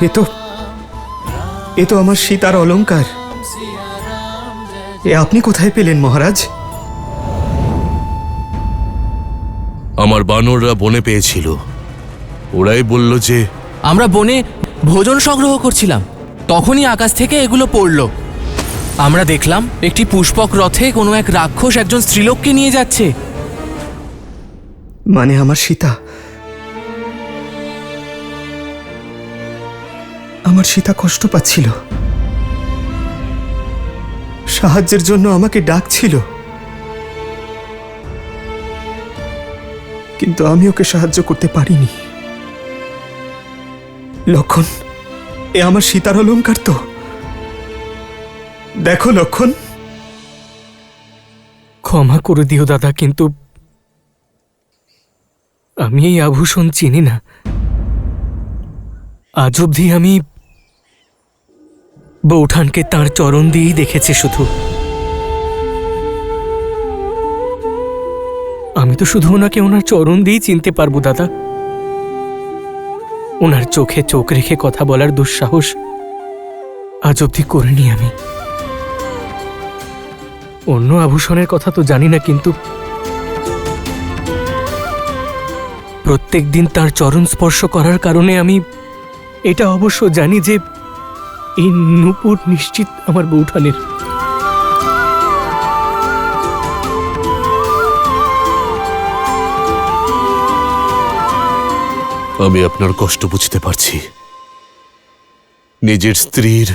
এ তো আমার সীতার অলংকার। এ আপনি কোথায় পেলেন মহারাজ? আমার বানররা বনে পেয়েছিল, ওরাই বলল যে আমরা বনে ভোজন সংগ্রহ করছিলাম, তখনই আকাশ থেকে এগুলো পড়ল। আমরা দেখলাম একটি পুষ্পক রথে কোনো এক রাক্ষস একজন স্ত্রীলোককে নিয়ে যাচ্ছে। মানে আমার সীতা? আমার সীতা কষ্ট পাচ্ছিল, সাহায্যের জন্য আমাকে ডাকছিল, কিন্তু আমি ওকে সাহায্য করতে পারিনি। লক্ষণ, এ আমার সীতার অলংকার তো। দেখো লক্ষণ। ক্ষমা করে দিও দাদা, কিন্তু আমি এই আভূষণ চিনি না। আজ অবধি আমি বৌঠানকে তাঁর চরণ দিয়েই দেখেছি শুধু। আমি তো শুধু ওনাকে ওনার চরণ দিয়েই চিনতে পারবো দাদা। ওনার চোখে চোখ রেখে কথা বলার দুঃসাহস আজ অবধি করিনি আমি। অন্য আভূষণের কথা তো জানি না, কিন্তু প্রত্যেক দিন তার চরণ স্পর্শ করার কারণে আমি এটা অবশ্য জানি যে এই নূপুর নিশ্চিত আমার বৌঠানের। আমি আপনার কষ্ট বুঝতে পারছি। নিজের স্ত্রীর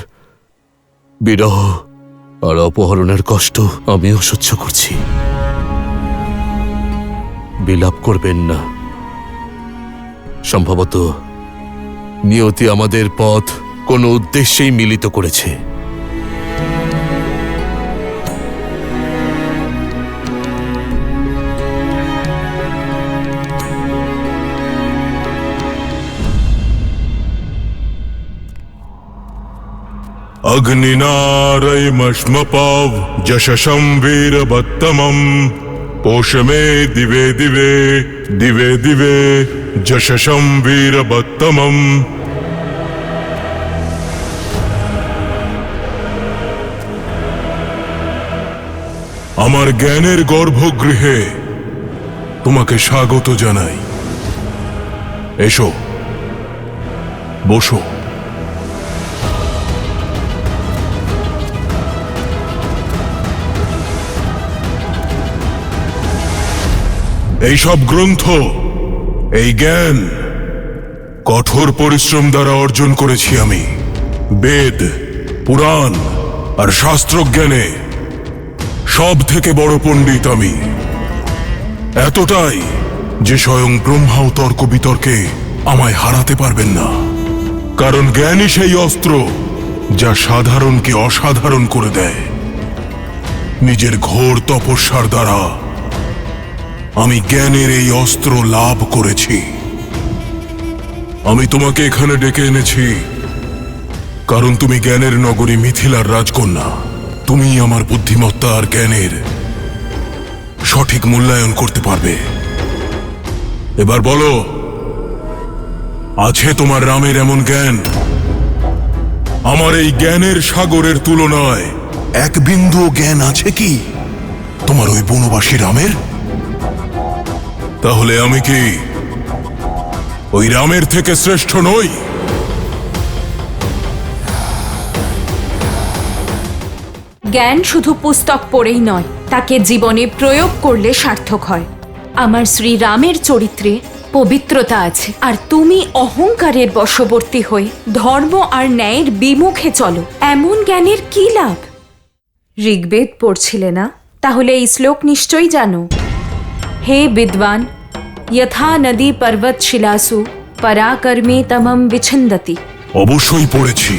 বিরহ আর অপহরণের কষ্ট আমিও সহ্য করছি। বিলাপ করবেন না। সম্ভবত নিয়তি আমাদের পথ কোনো উদ্দেশ্যেই মিলিত করেছে। अग्निनारयमश्मपाव जशशं वीरवत्तमं पोषमे दिवे दिवे दिवे दिवे जशशं वीरवत्तमं। আমার জ্ঞানের গর্ভগৃহে তোমাকে স্বাগত জানাই। এসো, বসো। এইসব গ্রন্থ, এই জ্ঞান কঠোর পরিশ্রম দ্বারা অর্জন করেছি আমি। বেদ, পুরাণ আর শাস্ত্রজ্ঞানে সব থেকে বড় পণ্ডিত আমি। এতটাই যে স্বয়ং ব্রহ্মাও তর্ক বিতর্কে আমায় হারাতে পারবেন না। কারণ জ্ঞানই সেই অস্ত্র যা সাধারণকে অসাধারণ করে দেয়। নিজের ঘোর তপস্যার দ্বারা আমি জ্ঞানের এই অস্ত্র লাভ করেছি। আমি তোমাকে এখানে ডেকে এনেছি কারণ তুমি জ্ঞানের নগরী মিথিলার রাজকন্যা। তুমি আমার বুদ্ধিমত্তা আর জ্ঞানের সঠিক মূল্যায়ন করতে পারবে। এবার বলো, আছে তোমার রামের এমন জ্ঞান? আমার এই জ্ঞানের সাগরের তুলনায় এক বিন্দু জ্ঞান আছে কি তোমার ওই বনবাসী রামের? তাহলে আমি কি ওই রামের থেকে শ্রেষ্ঠ নই? জ্ঞান শুধু পুস্তক পড়েই নয়, তাকে জীবনে প্রয়োগ করলে সার্থক হয়। আমার শ্রীরামের চরিত্রে পবিত্রতা আছে, আর তুমি অহংকারের বশবর্তী হয়ে ধর্ম আর ন্যায়ের বিমুখে চলো। এমন জ্ঞানের কি লাভ? ঋগ্বেদ পড়ছিলে না? তাহলে এই শ্লোক নিশ্চয়ই জানো। হে বিদ্বান, यथा नदी पर्वत शिलासु पराकर्मे तमम विछन्दति। অবশ্যই পড়েছি।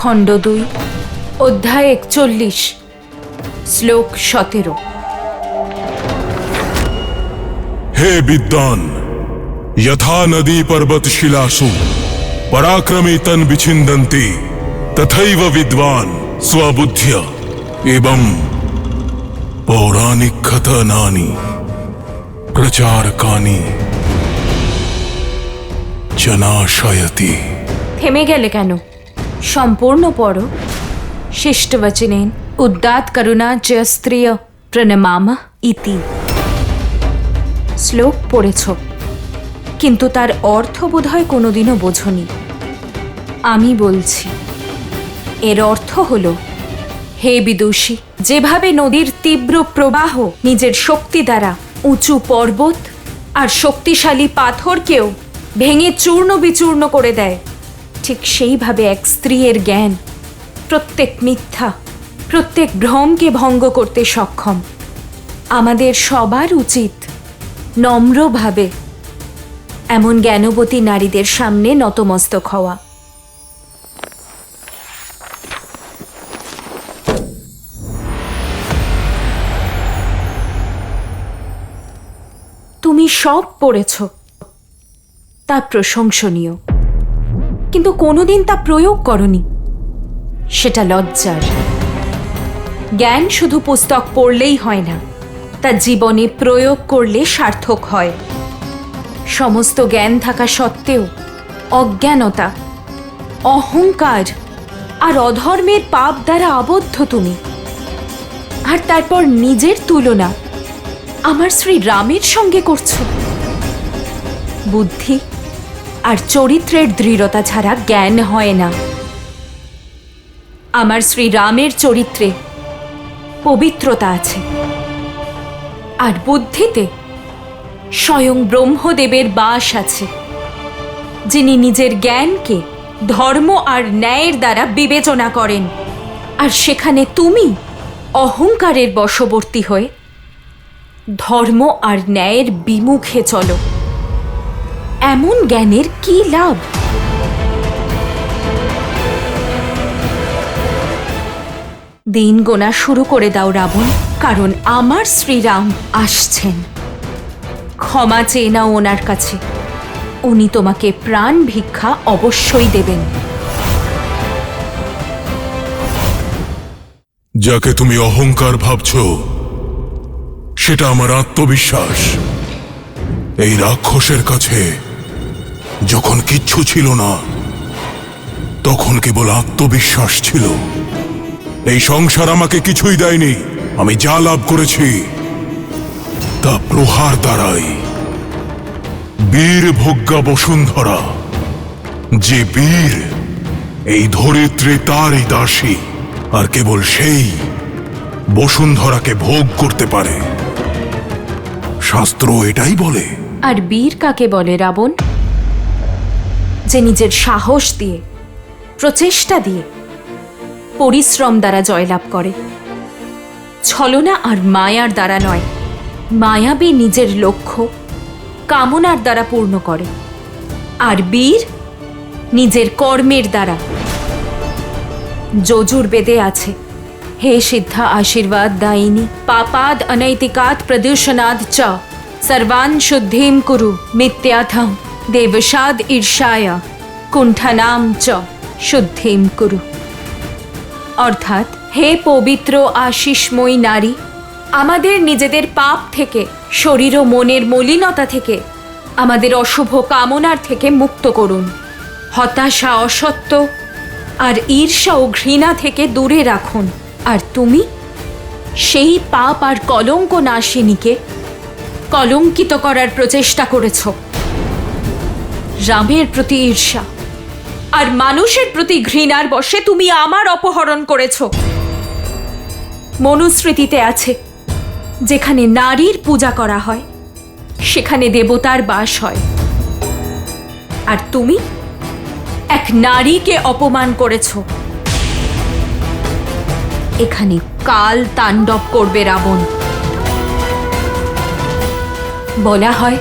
খণ্ড 2 অধ্যায় 41 শ্লোক 17। হে বিদ্বান, यथा नदी पर्वत शिलासु पराक्रमे तन विछिन्दन्ति तथैव विद्वान स्वबुद्ध्या एवं पौराणिक कथनानि प्रचारकानि च কিঞ্চনাশয়তি। থেমে গেলে কেন? সম্পূর্ণ পড়ো। শিষ্টবচনেন উদ্দাত করুণা চ স্ত্রিয় প্রণমাম ইতি। শ্লোক পড়েছ, কিন্তু তার অর্থ বোধহয় কোনোদিনও বোঝনি। আমি বলছি, এর অর্থ হল, হে বিদুষী, যেভাবে নদীর তীব্র প্রবাহ নিজের শক্তি দ্বারা উঁচু পর্বত আর শক্তিশালী পাথরকেও ভেঙে চূর্ণ বিচূর্ণ করে দেয়, ঠিক সেইভাবে এক স্ত্রীর জ্ঞান প্রত্যেক মিথ্যা, প্রত্যেক ভ্রমকে ভঙ্গ করতে সক্ষম। আমাদের সবার উচিত নম্রভাবে এমন জ্ঞানবতী নারীদের সামনে নতমস্তক হওয়া। তুমি সব পড়েছ, তা প্রশংসনীয়, কিন্তু কোনোদিন তা প্রয়োগ করনি। সেটা লজ্জার। জ্ঞান শুধু পুস্তক পড়লেই হয় না, তা জীবনে প্রয়োগ করলে সার্থক হয়। সমস্ত জ্ঞান থাকা সত্ত্বেও অজ্ঞানতা, অহংকার আর অধর্মের পাপ দ্বারা আবদ্ধ তুমি। আর তারপর নিজের তুলনা আমার শ্রী রামের সঙ্গে করছো। বুদ্ধি আর চরিত্রের দৃঢ়তা ছাড়া জ্ঞান হয় না। আমার শ্রী রামের চরিত্রে পবিত্রতা আছে, আর বুদ্ধিতে স্বয়ং ব্রহ্মদেবের বাস আছে, যিনি নিজের জ্ঞানকে ধর্ম আর ন্যায়ের দ্বারা বিবেচনা করেন। আর সেখানে তুমি অহংকারের বশবর্তী হয়ে ধর্ম আর ন্যায়ের বিমুখে চলো। এমন জ্ঞানের কি লাভ? দিন গোনা শুরু করে দাও রাবণ, কারণ আমার শ্রীরাম আসছেন। ক্ষমা চেয়ে নাও ওনার কাছে, উনি তোমাকে প্রাণ ভিক্ষা অবশ্যই দেবেন। যাকে তুমি অহংকার ভাবছ, সেটা আমার আত্মবিশ্বাস। এই রাক্ষসের কাছে যখন কিচ্ছু ছিল না, তখন কেবল আত্মবিশ্বাস ছিল। এই সংসার আমাকে কিছুই দেয়নি। আমি যা লাভ করেছি তা প্রহার দ্বারাই। বীর ভোগ্যা বসুন্ধরা, যে বীর এই ধরিত্রী তারই দাসী, আর কেবল সেই বসুন্ধরাকে ভোগ করতে পারে। শাস্ত্র এটাই বলে। আর বীর কাকে বলে রাবণ? যে নিজের সাহস দিয়ে, প্রচেষ্টা দিয়ে, পরিশ্রম দ্বারা জয়লাভ করে, ছলনা আর মায়ার দ্বারা নয়। মায়াবী নিজের লক্ষ্য কামনার দ্বারা পূর্ণ করে, আর বীর নিজের কর্মের দ্বারা। যজুর্বেদে আছে, হে সিদ্ধা আশীর্বাদ দায়িনী, পাপাদ অনৈতিকাত প্রদূষণাদ চ সর্বান শুদ্ধিম কুরু মিথ্যাথম দেবসাদ ঈর্ষায়া কুণ্ঠনাম চ শুদ্ধিম কুরু। অর্থাৎ, হে পবিত্র আশিসময়ী নারী, আমাদের নিজেদের পাপ থেকে, শরীর ও মনের মলিনতা থেকে, আমাদের অশুভ কামনার থেকে মুক্ত করুন। হতাশা, অসত্য আর ঈর্ষা ও ঘৃণা থেকে দূরে রাখুন। আর তুমি সেই পাপ আর কলঙ্ক নাশিনীকে কলঙ্কিত করার প্রচেষ্টা করেছ। রামের প্রতি ঈর্ষা আর মানুষের প্রতি ঘৃণার বশে তুমি আমার অপহরণ করেছ। মনুস্মৃতিতে আছে, যেখানে নারীর পূজা করা হয় সেখানে দেবতার বাস হয়। আর তুমি এক নারীকে অপমান করেছ। এখানে কাল তাণ্ডব করবে রাবণ। বলা হয়,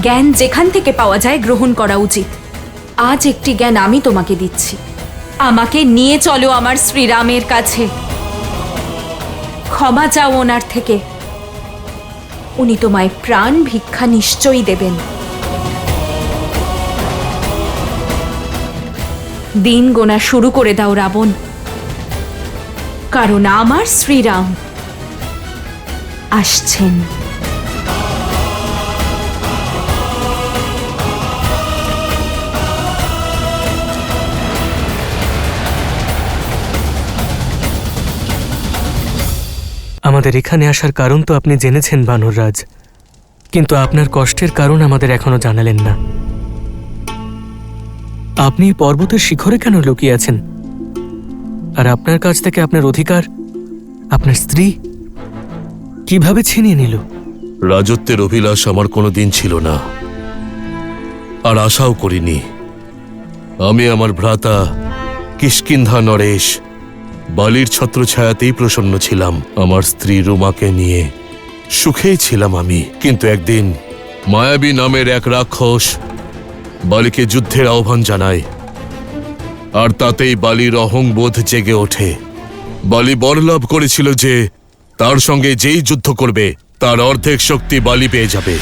জ্ঞান যেখান থেকে পাওয়া যায় গ্রহণ করা উচিত। আজ একটি জ্ঞান আমি তোমাকে দিচ্ছি। আমাকে নিয়ে চলো আমার শ্রীরামের কাছে। ক্ষমা চাও ওনার থেকে, উনি তোমায় প্রাণ ভিক্ষা নিশ্চয়ই দেবেন। দিন গোনা শুরু করে দাও রাবণ, কারণ আমার শ্রীরাম আসছেন। আমাদের এখানে আসার কারণ তো আপনি জেনেছেন বানররাজ, কিন্তু আপনার কষ্টের কারণ আমাদের এখনো জানালেন না। আপনি পর্বতের শিখরে কেন লুকিয়ে আছেন? আর আপনার কাছ থেকে আপনার অধিকার আপনার স্ত্রী কিভাবে ছিনিয়ে নিল? রাজত্বের অভিলাষ আমার কোনোদিন ছিল না, আর আশাও করিনি। আমি আমার ভ্রাতা কিষ্কিন্ধা নরেশ বালির ছত্রছায়াতেই প্রসন্ন ছিলাম। আমার স্ত্রী রুমাকে নিয়ে সুখেই ছিলাম আমি। কিন্তু একদিন মায়াবী নামের এক রাক্ষস বালিকে যুদ্ধের আহ্বান জানায়, আর তাতেই বালির অহংবোধ জেগে ওঠে। বালি বরলাভ করেছিল যে তার সঙ্গে যেই যুদ্ধ করবে তার অর্ধেক শক্তি বালি পেয়ে যাবে।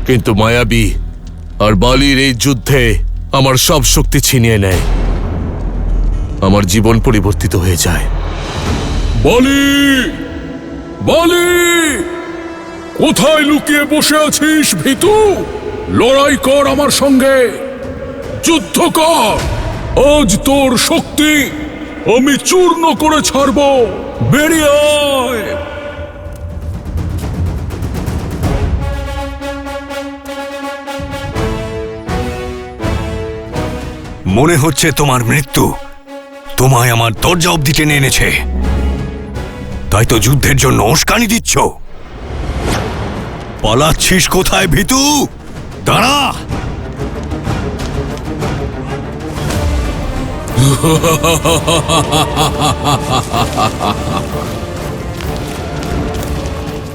কিন্তু মায়াবী আর বালির এই যুদ্ধে আমার সব শক্তি ছিনিয়ে নেয়। আমার জীবন পরিবর্তিত হয়ে যায়। বলি, বলি, কোথায় লুকিয়ে বসে আছিস ভীতু? লড়াই কর আমার সঙ্গে, যুদ্ধ কর। আজ তোর শক্তি আমি চূর্ণ করে ছাড়ব। বেরিয়ে আয়। মনে হচ্ছে তোমার মৃত্যু তোমায় আমার দরজা অবধি টেনে এনেছে, তাই তো যুদ্ধের জন্য উস্কানি দিচ্ছ। পালাচ্ছিস কোথায় ভীতু? দাঁড়া!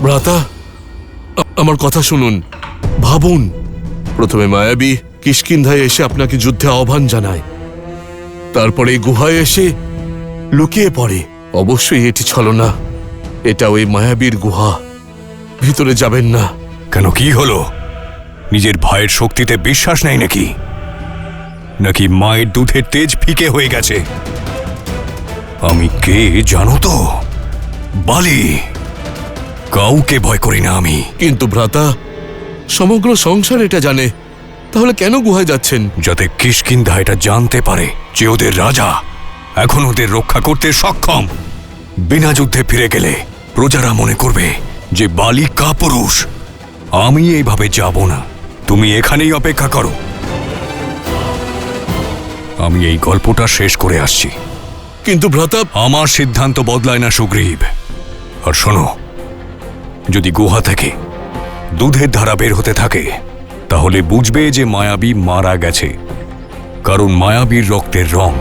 ভ্রাতা, আমার কথা শুনুন, ভাবুন। প্রথমে মায়াবী কিষ্কিন্ধায় এসে আপনাকে যুদ্ধে আহ্বান জানায়, তারপরে গুহায় এসে লুকিয়ে পড়ে। অবশ্যই এটি ছলনা, এটা ওই মায়াবীর গুহা। ভিতরে যাবেন না। কেন, কি হলো? নিজের ভাইয়ের শক্তিতে বিশ্বাস নেই নাকি? নাকি মায়ের দুধের তেজ ফিকে হয়ে গেছে? আমি কে জানো তো? বালি। কাউকে ভয় করি না আমি। কিন্তু ভ্রাতা, সমগ্র সংসার এটা জানে, তাহলে কেন গুহায় যাচ্ছেন? যাতে কিষ্কিন্ধা এটা জানতে পারে যে ওদের রাজা এখন ওদের রক্ষা করতে সক্ষম। বিনা যুদ্ধে ফিরে গেলে প্রজারা মনে করবে যে বালি কাপুরুষ। আমি এইভাবে যাব না, তুমি এখানেই অপেক্ষা করো। আমি এই গল্পটা শেষ করে আসছি। কিন্তু ভ্রাতা, আমার সিদ্ধান্ত বদলায় না সুগ্রীব। আর শোনো, যদি গুহা থেকে দুধের ধারা বের হতে থাকে তাহলে বুঝবে যে মায়াবী মারা গেছে, কারণ মায়াবীর রক্তের রং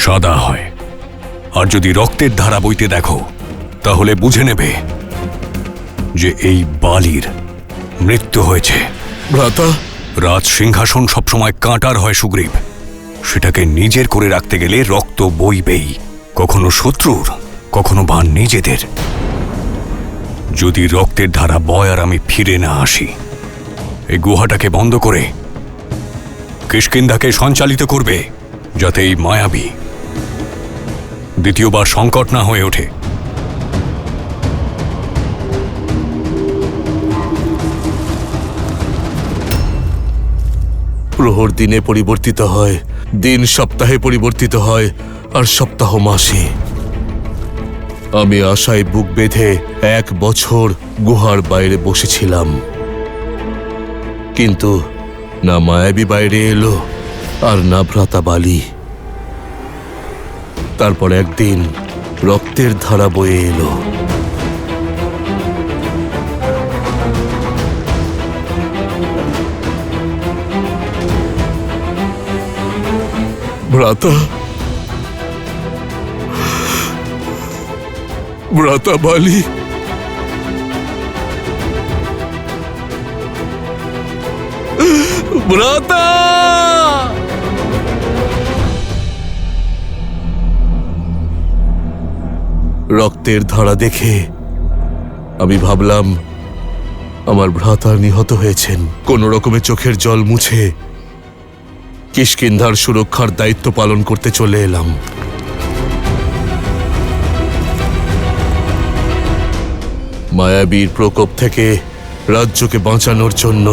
সাদা হয়। আর যদি রক্তের ধারা বইতে দেখো তাহলে বুঝে নেবে যে এই বালির মৃত্যু হয়েছে। ভ্রাতা, রাজ সিংহাসন সবসময় কাঁটার হয় সুগ্রীব, সেটাকে নিজের করে রাখতে গেলে রক্ত বইবেই, কখনো শত্রুর, কখনো বা নিজেদের। যদি রক্তের ধারা বয় আর আমি ফিরে না আসি, এই গুহাটাকে বন্ধ করে কিষ্কিন্ধাকে সঞ্চালিত করবে, যাতে এই মায়াবী দ্বিতীয়বার সংকট না হয়ে ওঠে। প্রহর দিনে পরিবর্তিত হয়, দিন সপ্তাহে পরিবর্তিত হয়, আর সপ্তাহ মাসে। আমি আশায় বুক বেঁধে 1 বছর গুহার বাইরে বসেছিলাম, কিন্তু না মায়াবী বাইরে এলো আর না ভ্রাতা বালি। তারপর একদিন রক্তের ধারা বয়ে এলো। ভ্রাতা, ভ্রাতা বালি, ভ্রাতা! রক্তের ধারা দেখে আমি ভাবলাম আমার ভ্রাতা নিহত হয়েছেন। কোন রকমে চোখের জল মুছে কিষ্কিন্ধার সুরক্ষার দায়িত্ব পালন করতে চলে এলাম। মায়াবীর প্রকোপ থেকে রাজ্যকে বাঁচানোর জন্য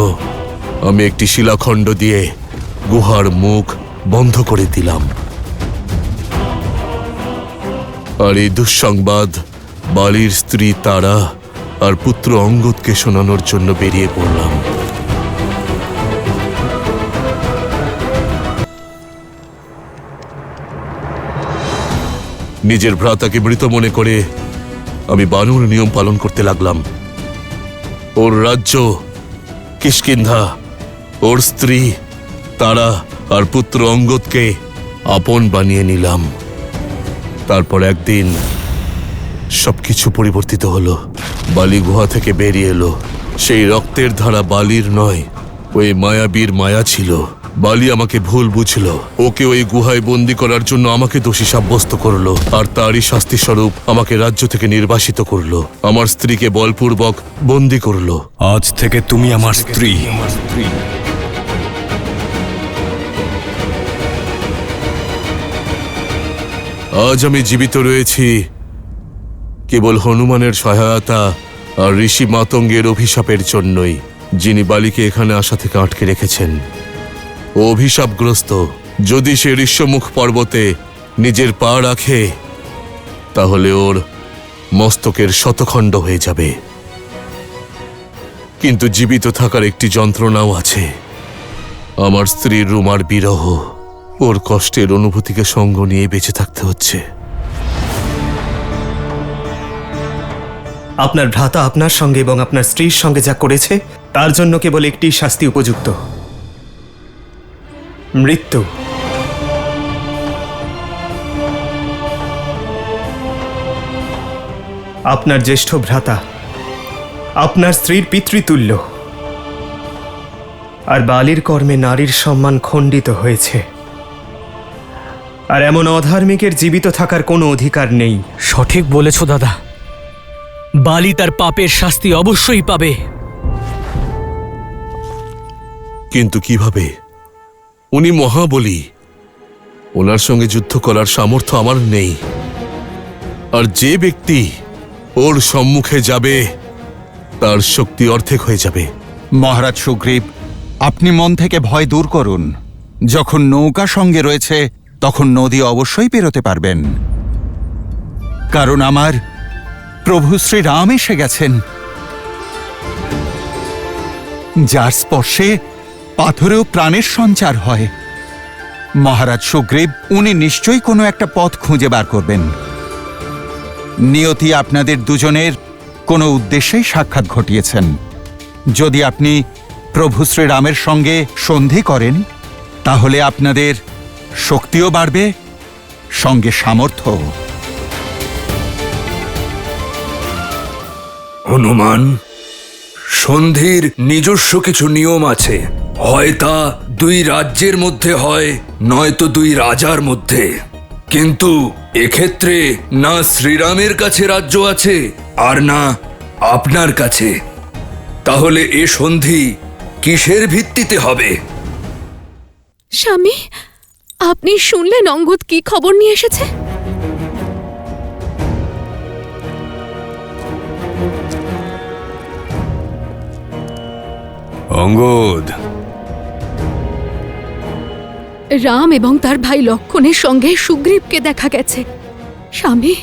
আমি একটি শিলাখণ্ড দিয়ে গুহার মুখ বন্ধ করে দিলাম। আর এই দুঃসংবাদ বালির স্ত্রী তারা আর পুত্র অঙ্গদকে শোনানোর জন্য বেরিয়ে পড়লাম। নিজের ভ্রাতাকে মৃত মনে করে আমি বানর নিয়ম পালন করতে লাগলাম। ওর রাজ্য কিষ্কিন্ধা, ওর স্ত্রী তারা আর পুত্র অঙ্গদকে আপন বানিয়ে নিলাম। তারপর একদিন সবকিছু পরিবর্তিত হলো। বালি গুহা থেকে বেরিয়ে এলো। সেই রক্তের ধারা বালির নয়, ওই মায়াবীর মায়া ছিল। বালি আমাকে ভুল বুঝলো, ওকে ওই গুহায় বন্দি করার জন্য আমাকে দোষী সাব্যস্ত করলো, আর তারই শাস্তি স্বরূপ আমাকে রাজ্য থেকে নির্বাসিত করলো, আমার স্ত্রীকে বলপূর্বক বন্দি করলো। আজ থেকে তুমি আমার স্ত্রী। আজ আমি জীবিত রয়েছি কেবল হনুমানের সহায়তা আর ঋষি মাতঙ্গের অভিশাপের জন্যই, যিনি বালিকে এখানে আসা থেকে আটকে রেখেছেন। ও অভিশাপগ্রস্ত। যদি সে ঋষ্যমুখ পর্বতে নিজের পা রাখে তাহলে ওর মস্তকের শতখণ্ড হয়ে যাবে। কিন্তু জীবিত থাকার একটি যন্ত্রণাও আছে, আমার স্ত্রীর রুমার বিরহ। ওর কষ্টের অনুভূতিকে সঙ্গ নিয়ে বেঁচে থাকতে হচ্ছে। আপনার ভ্রাতা আপনার সঙ্গে এবং আপনার স্ত্রীর সঙ্গে যা করেছে তার জন্য কেবল একটি শাস্তি উপযুক্ত, মৃত্যু। আপনার জ্যেষ্ঠ ভ্রাতা আপনার স্ত্রীর পিতৃতুল্য, আর বালির কর্মে নারীর সম্মান খণ্ডিত হয়েছে। আর এমন অধার্মিকের জীবিত থাকার কোনো অধিকার নেই। সঠিক বলেছ দাদা, বালি তার পাপের শাস্তি অবশ্যই পাবে। কিন্তু কিভাবে? উনি মহাবলী, ওনার সঙ্গে যুদ্ধ করার সামর্থ্য আমার নেই। আর যে ব্যক্তি ওর সম্মুখে যাবে তার শক্তি অর্ধেক হয়ে যাবে। মহারাজ সুগ্রীব, আপনি মন থেকে ভয় দূর করুন। যখন নৌকা সঙ্গে রয়েছে তখন নদী অবশ্যই পেরোতে পারবেন, কারণ আমার প্রভু শ্রীরাম এসে গেছেন, যার স্পর্শে পাথরেও প্রাণের সঞ্চার হয়। মহারাজ সুগ্রীব, উনি নিশ্চয়ই কোনো একটা পথ খুঁজে বার করবেন। নিয়তি আপনাদের দুজনের কোনো উদ্দেশ্যেই সাক্ষাৎ ঘটিয়েছেন। যদি আপনি প্রভু শ্রীরামের সঙ্গে সন্ধি করেন তাহলে আপনাদের শক্তিও বাড়বে, সঙ্গে সামর্থ্য। হনুমান, সন্ধির নিজস্ব কিছু নিয়ম আছে। হয় তা দুই রাজ্যের মধ্যে হয়, নয়তো দুই রাজার মধ্যে। কিন্তু এক্ষেত্রে না শ্রীরামের কাছে রাজ্য আছে আর না আপনার কাছে। তাহলে এ সন্ধি কিসের ভিত্তিতে হবে? স্বামী, আপনি শুনলেন অঙ্গদ কি খবর নিয়ে এসেছে? অঙ্গদ, রাম এবং তার ভাই লক্ষণের সঙ্গে সুগ্রীবকে দেখা গেছে। স্বামী,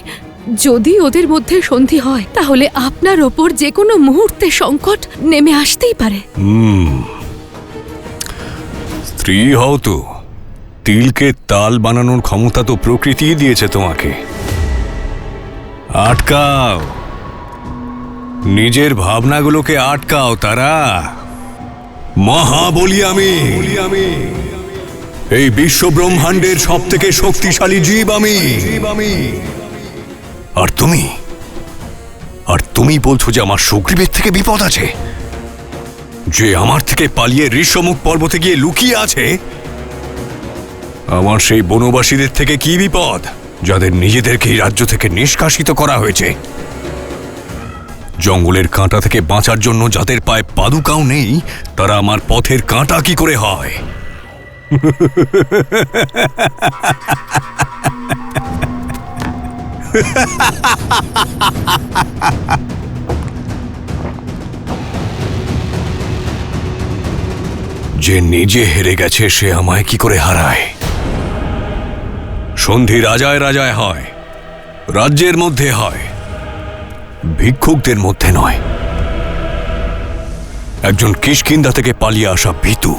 যদি ওদের মধ্যে সন্ধি হয় তাহলে আপনার ওপর যে কোনো মুহূর্তে সংকট নেমে আসতেই পারে। স্ত্রী হও তো, তিলকে তাল বানানোর ক্ষমতা তো প্রকৃতি দিয়েছে তোমাকে। আটকাও, নিজের ভাবনাগুলোকে আটকাও। তারা মহাবলী আমি, এই বিশ্ব ব্রহ্মাণ্ডের সব থেকে শক্তিশালী জীব আমি। আর তুমি বলছো যে আমার সুগ্রীবের থেকে বিপদ আছে, যে আমার থেকে পালিয়ে ঋষ্যমুখ পর্বতে গিয়ে লুকিয়ে আছে। আমার সেই বনবাসীদের থেকে কি বিপদ, যাদের নিজেদেরকে এই রাজ্য থেকে নিষ্কাশিত করা হয়েছে? জঙ্গলের কাঁটা থেকে বাঁচার জন্য যাদের পায়ে পাদুকাও নেই, তারা আমার পথের কাঁটা কি করে হয়? যে নিজে হেরে গেছে সে আমায় কি করে হারায়? সন্ধি রাজায় রাজায় হয়, রাজ্যের মধ্যে হয়, ভিক্ষুকদের মধ্যে নয়, একজন কিষ্কিন্ধা থেকে পালিয়ে আসা ভীতু,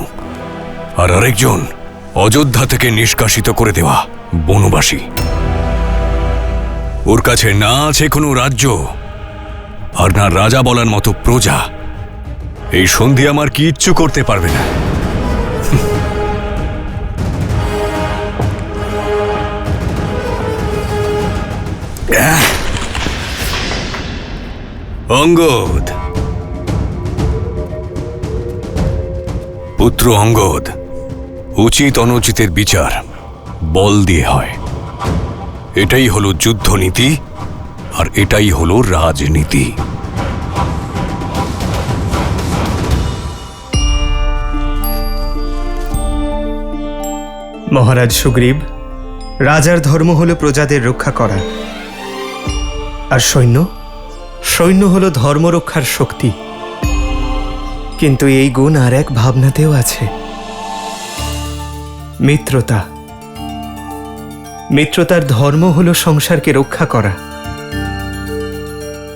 আর আরেকজন অযোধ্যা থেকে নিষ্কাশিত করে দেওয়া বনবাসী। ওর কাছে না আছে কোনো রাজ্য, আর না রাজা বলার মতো প্রজা। এই সন্ধি আমার কিচ্ছু করতে পারবে না। অঙ্গদ, পুত্র অঙ্গদ, উচিত অনুচিতের বিচার বল দিয়ে হয়। এটাই হলো যুদ্ধনীতি, আর এটাই হলো রাজনীতি। মহারাজ সুগ্রীব, রাজার ধর্ম হলো প্রজাদের রক্ষা করা, আর সৈন্য হলো ধর্ম রক্ষার শক্তি। কিন্তু এই গুণ আর এক ভাবনাতেও আছে, মিত্রতা। মিত্রতার ধর্ম হলো সংসারকে রক্ষা করা,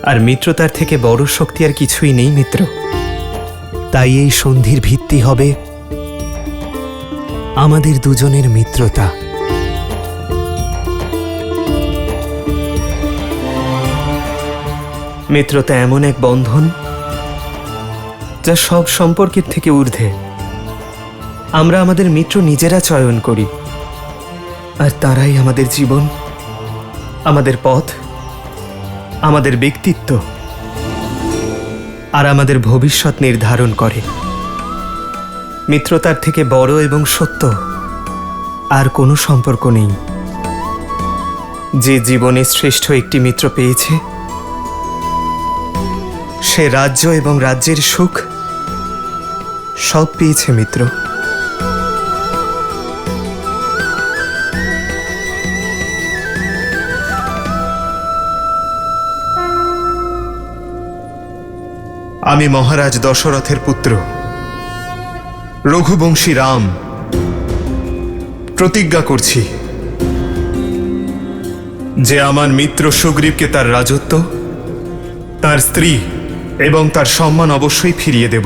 আর মিত্রতার থেকে বড় শক্তি আর কিছুই নেই মিত্র। তাই এই সন্ধির ভিত্তি হবে আমাদের দুজনের মিত্রতা। মিত্রতা এমন এক বন্ধন যা সব সম্পর্কের থেকে ঊর্ধ্বে। আমরা আমাদের মিত্র নিজেরা চয়ন করি, আর তারাই আমাদের জীবন, আমাদের পথ, আমাদের ব্যক্তিত্ব আর আমাদের ভবিষ্যৎ নির্ধারণ করে। মিত্রতার থেকে বড় এবং সত্য আর কোনো সম্পর্ক নেই। যে জীবনে শ্রেষ্ঠ একটি মিত্র পেয়েছে, সে রাজ্য এবং রাজ্যের সুখ সব পেয়েছে মিত্র। আমি মহারাজ দশরথের পুত্র রঘুবংশী রাম প্রতিজ্ঞা করছি যে আমার মিত্র সুগ্রীবকে তার রাজত্ব, তার স্ত্রী এবং তার সম্মান অবশ্যই ফিরিয়ে দেব,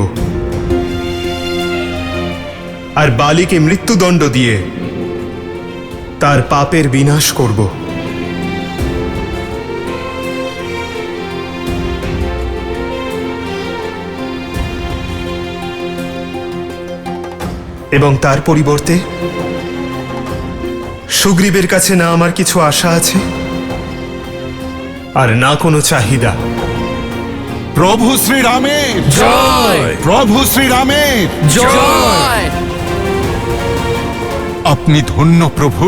আর বালিকে মৃত্যুদণ্ড দিয়ে তার পাপের বিনাশ করব। এবং তার পরিবর্তে সুগ্রীবের কাছে না আমার কিছু আশা আছে, আর না কোনো চাহিদা। প্রভু শ্রীরামের জয়! প্রভু শ্রীরামের জয়! আপনি ধন্য প্রভু,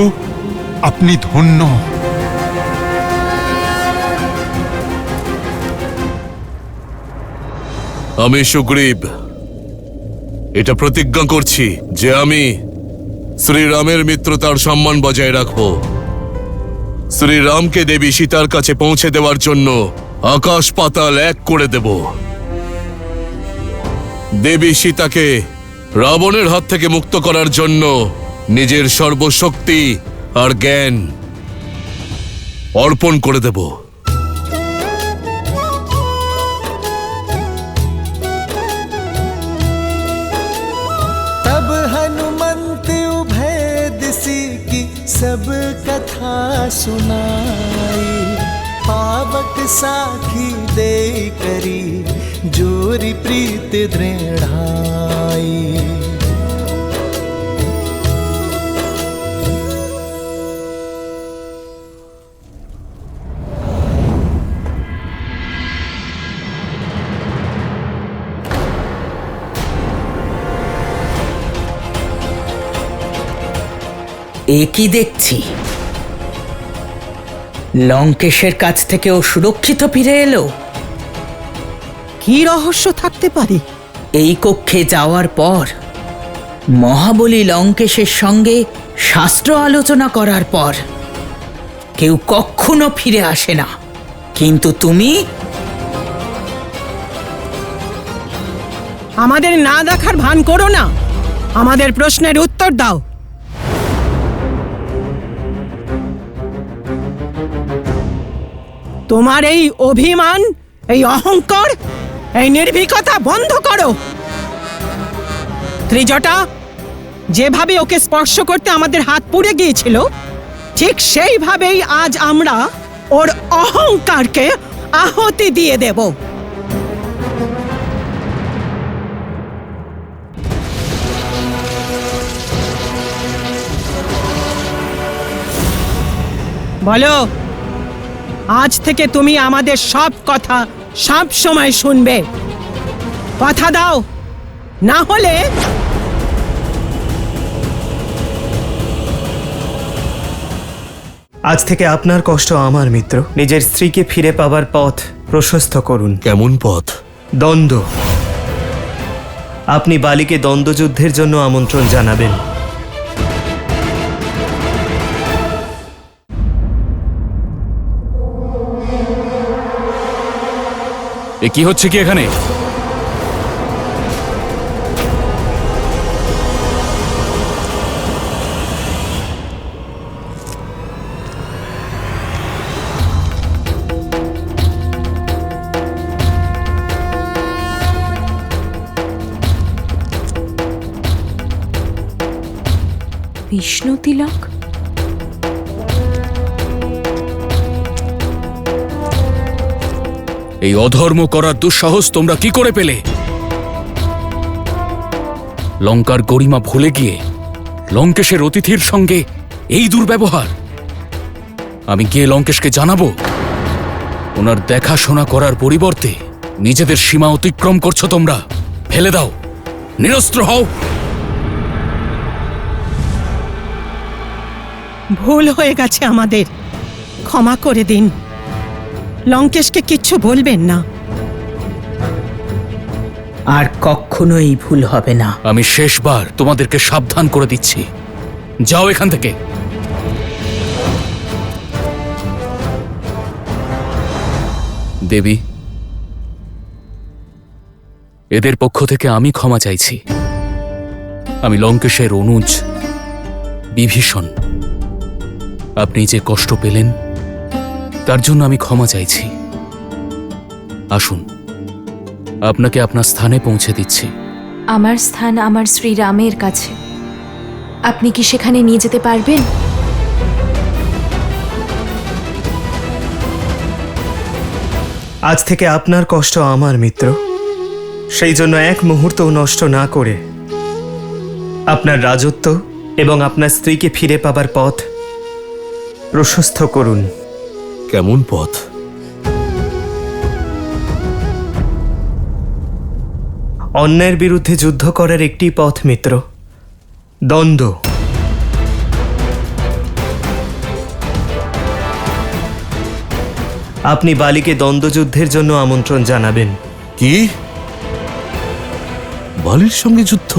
আপনি ধন্য। আমি সুগ্রীব এটা প্রতিজ্ঞা করছি যে আমি শ্রীরামের মিত্রতার সম্মান বজায় রাখব। শ্রীরামকে দেবী সীতার কাছে পৌঁছে দেওয়ার জন্য আকাশ পাতাল এক করে দেব। দেবী সীতাকে রাবণের হাত থেকে মুক্ত করার জন্য নিজের সর্বশক্তি আর জ্ঞান অর্পণ করে দেব। तब हनुमंत उभय दिशि की सब कथा सुनाई, पावक साखी दे करी जोरी प्रीत दृढ़ाई। এ কি দেখছি? লঙ্কেশের কাছ থেকে ও সুরক্ষিত ফিরে এলো। কি রহস্য থাকতে পারে? এই কক্ষে যাওয়ার পর মহাবলী লঙ্কেশের সঙ্গে শাস্ত্র আলোচনা করার পর কেউ কখনো ফিরে আসে না, কিন্তু তুমি আমাদের না দেখার ভান করো না, আমাদের প্রশ্নের উত্তর দাও। তোমার এই অভিমান, এই অহংকার, এই নির্ভীকতা বন্ধ করো। ত্রিজটা, যেভাবে ওকে স্পর্শ করতে আমাদের হাত পুড়ে গিয়েছিল, ঠিক সেইভাবেই আজ আমরা ওর অহংকারকে আহুতি দিয়ে দেব। বলো, আজ থেকে তুমি আমাদের সব কথা সব সময় শুনবে। কথা দাও, না হলে আজ থেকে আপনার কষ্ট আমার মিত্র। নিজের স্ত্রীকে ফিরে পাবার পথ প্রশস্ত করুন। কেমন পথ? দ্বন্দ্ব। আপনি বালিকে দ্বন্দ্বযুদ্ধের জন্য আমন্ত্রণ জানাবেন। এ কি হচ্ছে কি এখানে? বিষ্ণু তিলক? এই অধর্ম করার দুঃসাহস তোমরা কি করে পেলে? লঙ্কার গরিমা ভুলে গিয়ে লঙ্কেশের অতিথির সঙ্গে এই দুর্ব্যবহার? আমি গিয়ে লঙ্কেশকে জানাবো। ওনার দেখাশোনা করার পরিবর্তে নিজেদের সীমা অতিক্রম করছো তোমরা। ফেলে দাও, নিরস্ত্র হও। ভুল হয়ে গেছে আমাদের, ক্ষমা করে দিন। লঙ্কেশকে কিচ্ছু বলবেন না। আর কখনোই ভুল হবে না। আমি শেষবার তোমাদেরকে সাবধান করে দিচ্ছি, যাও এখান থেকে। দেবী, এদের পক্ষ থেকে আমি ক্ষমা চাইছি। আমি লঙ্কেশের অনুজ বিভীষণ। আপনি যে কষ্ট পেলেন তার জন্য আমি ক্ষমা চাইছি। আসুন, আপনাকে আপনার স্থানে পৌঁছে দিচ্ছি। আমার স্থান আমার শ্রীরামের কাছে। আপনি কি সেখানে নিয়ে যেতে পারবেন? আজ থেকে আপনার কষ্ট আমার মিত্র। সেই জন্য এক মুহূর্তও নষ্ট না করে আপনার রাজত্ব এবং আপনার স্ত্রীকে ফিরে পাবার পথ প্রশস্ত করুন। কেমন পথ? অন্যায়ের বিরুদ্ধে যুদ্ধ করার একটি পথ মিত্র, দ্বন্দ্ব। আপনি বালিকে দ্বন্দ্বযুদ্ধের জন্য আমন্ত্রণ জানাবেন। কি? বালির সঙ্গে যুদ্ধ?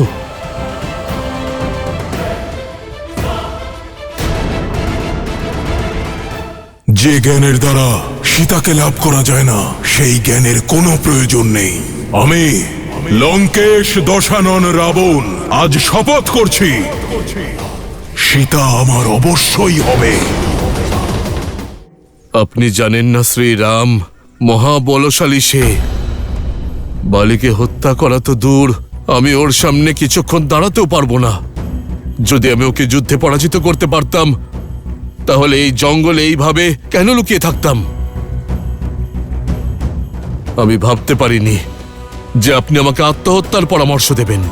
যে জ্ঞানের দ্বারা সীতাকে লাভ করা যায় না, সেই জ্ঞানের কোনো প্রয়োজন নেই। আমি লঙ্কেশ দশানন রাবণ আজ শপথ করছি, সীতা আমার অবশ্যই হবে। আপনি জানেন না শ্রীরাম মহাবলশালী সে। বালিকে হত্যা করা তো দূর, আমি ওর সামনে কিছুক্ষণ দাঁড়াতেও পারবো না। যদি আমি ওকে যুদ্ধে পরাজিত করতে পারতাম, তাহলে এই জঙ্গলে এইভাবে কেন লুকিয়ে থাকতাম? আমি ভাবতে পারিনি যে আপনি আমাকে আত্মহত্যার পরামর্শ দেবেন।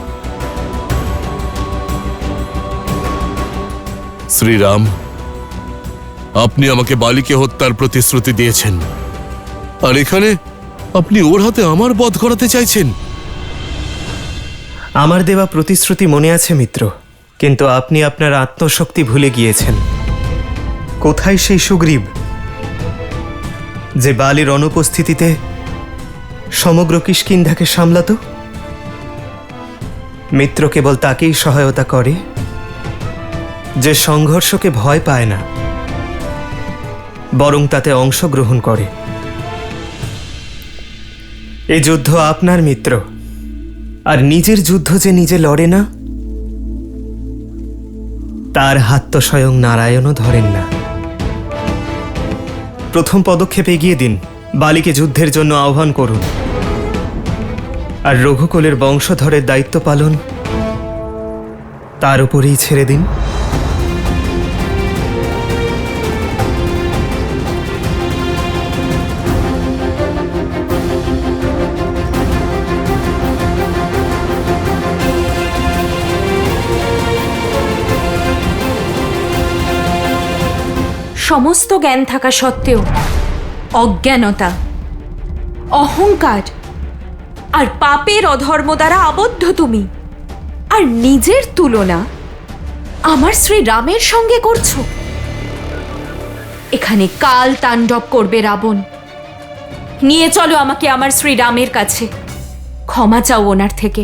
শ্রীরাম, আপনি আমাকে বালিকে হত্যার প্রতিশ্রুতি দিয়েছেন, আর এখানে আপনি ওর হাতে আমার বধ করাতে চাইছেন। আমার দেওয়া প্রতিশ্রুতি মনে আছে মিত্র, কিন্তু আপনি আপনার আত্মশক্তি ভুলে গিয়েছেন। কোথায় সেই সুগ্রীব যে বালির অনুপস্থিতিতে সমগ্র কিষ্কিন্ধাকে সামলাতো? মিত্র কেবল তাকেই সহায়তা করে যে সংঘর্ষকে ভয় পায় না, বরং তাতে অংশগ্রহণ করে। এই যুদ্ধ আপনার মিত্র, আর নিজের যুদ্ধ যে নিজে লড়ে না, তার হাত তো স্বয়ং নারায়ণও ধরেন না। প্রথম পদক্ষেপ এগিয়ে দিন, বালিকে যুদ্ধের জন্য আহ্বান করুন, আর রঘুকুলের বংশধরের দায়িত্ব পালন তার উপরেই ছেড়ে দিন। সমস্ত জ্ঞান থাকা সত্ত্বেও অজ্ঞানতা, অহংকার আর পাপের অধর্ম দ্বারা আবদ্ধ তুমি, আর নিজের তুলনা আমার শ্রী রামের সঙ্গে করছো। এখানে কাল তাণ্ডব করবে রাবণ। নিয়ে চলো আমাকে আমার শ্রী রামের কাছে, ক্ষমা চাও ওনার থেকে।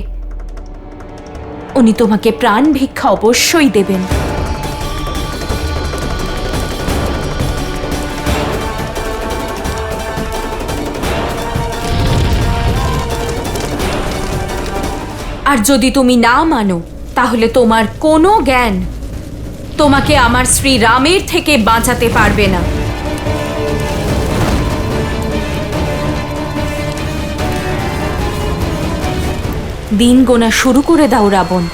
উনি তোমাকে প্রাণ ভিক্ষা অবশ্যই দেবেন। আর যদি তুমি না মানো, তাহলে তোমার কোনো জ্ঞান তোমাকে আমার শ্রী রামের থেকে বাঁচাতে পারবে না। দিন গোনা শুরু করে দাও রাবণ,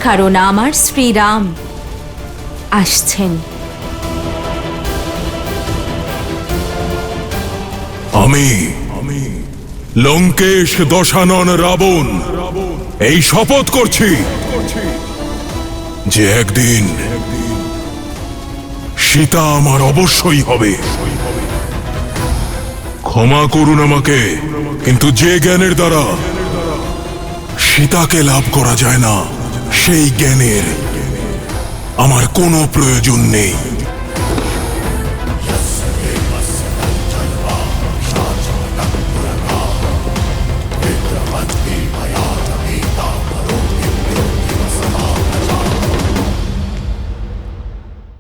কারণ আমার শ্রীরাম আসছেন। আমি লঙ্কেশ দশানন রাবণ এই শপথ করছি যে একদিন সীতা আমার অবশ্যই হবে। ক্ষমা করুন আমাকে, কিন্তু যে জ্ঞানের দ্বারা সীতাকে লাভ করা যায় না, সেই জ্ঞানের আমার কোনো প্রয়োজন নেই।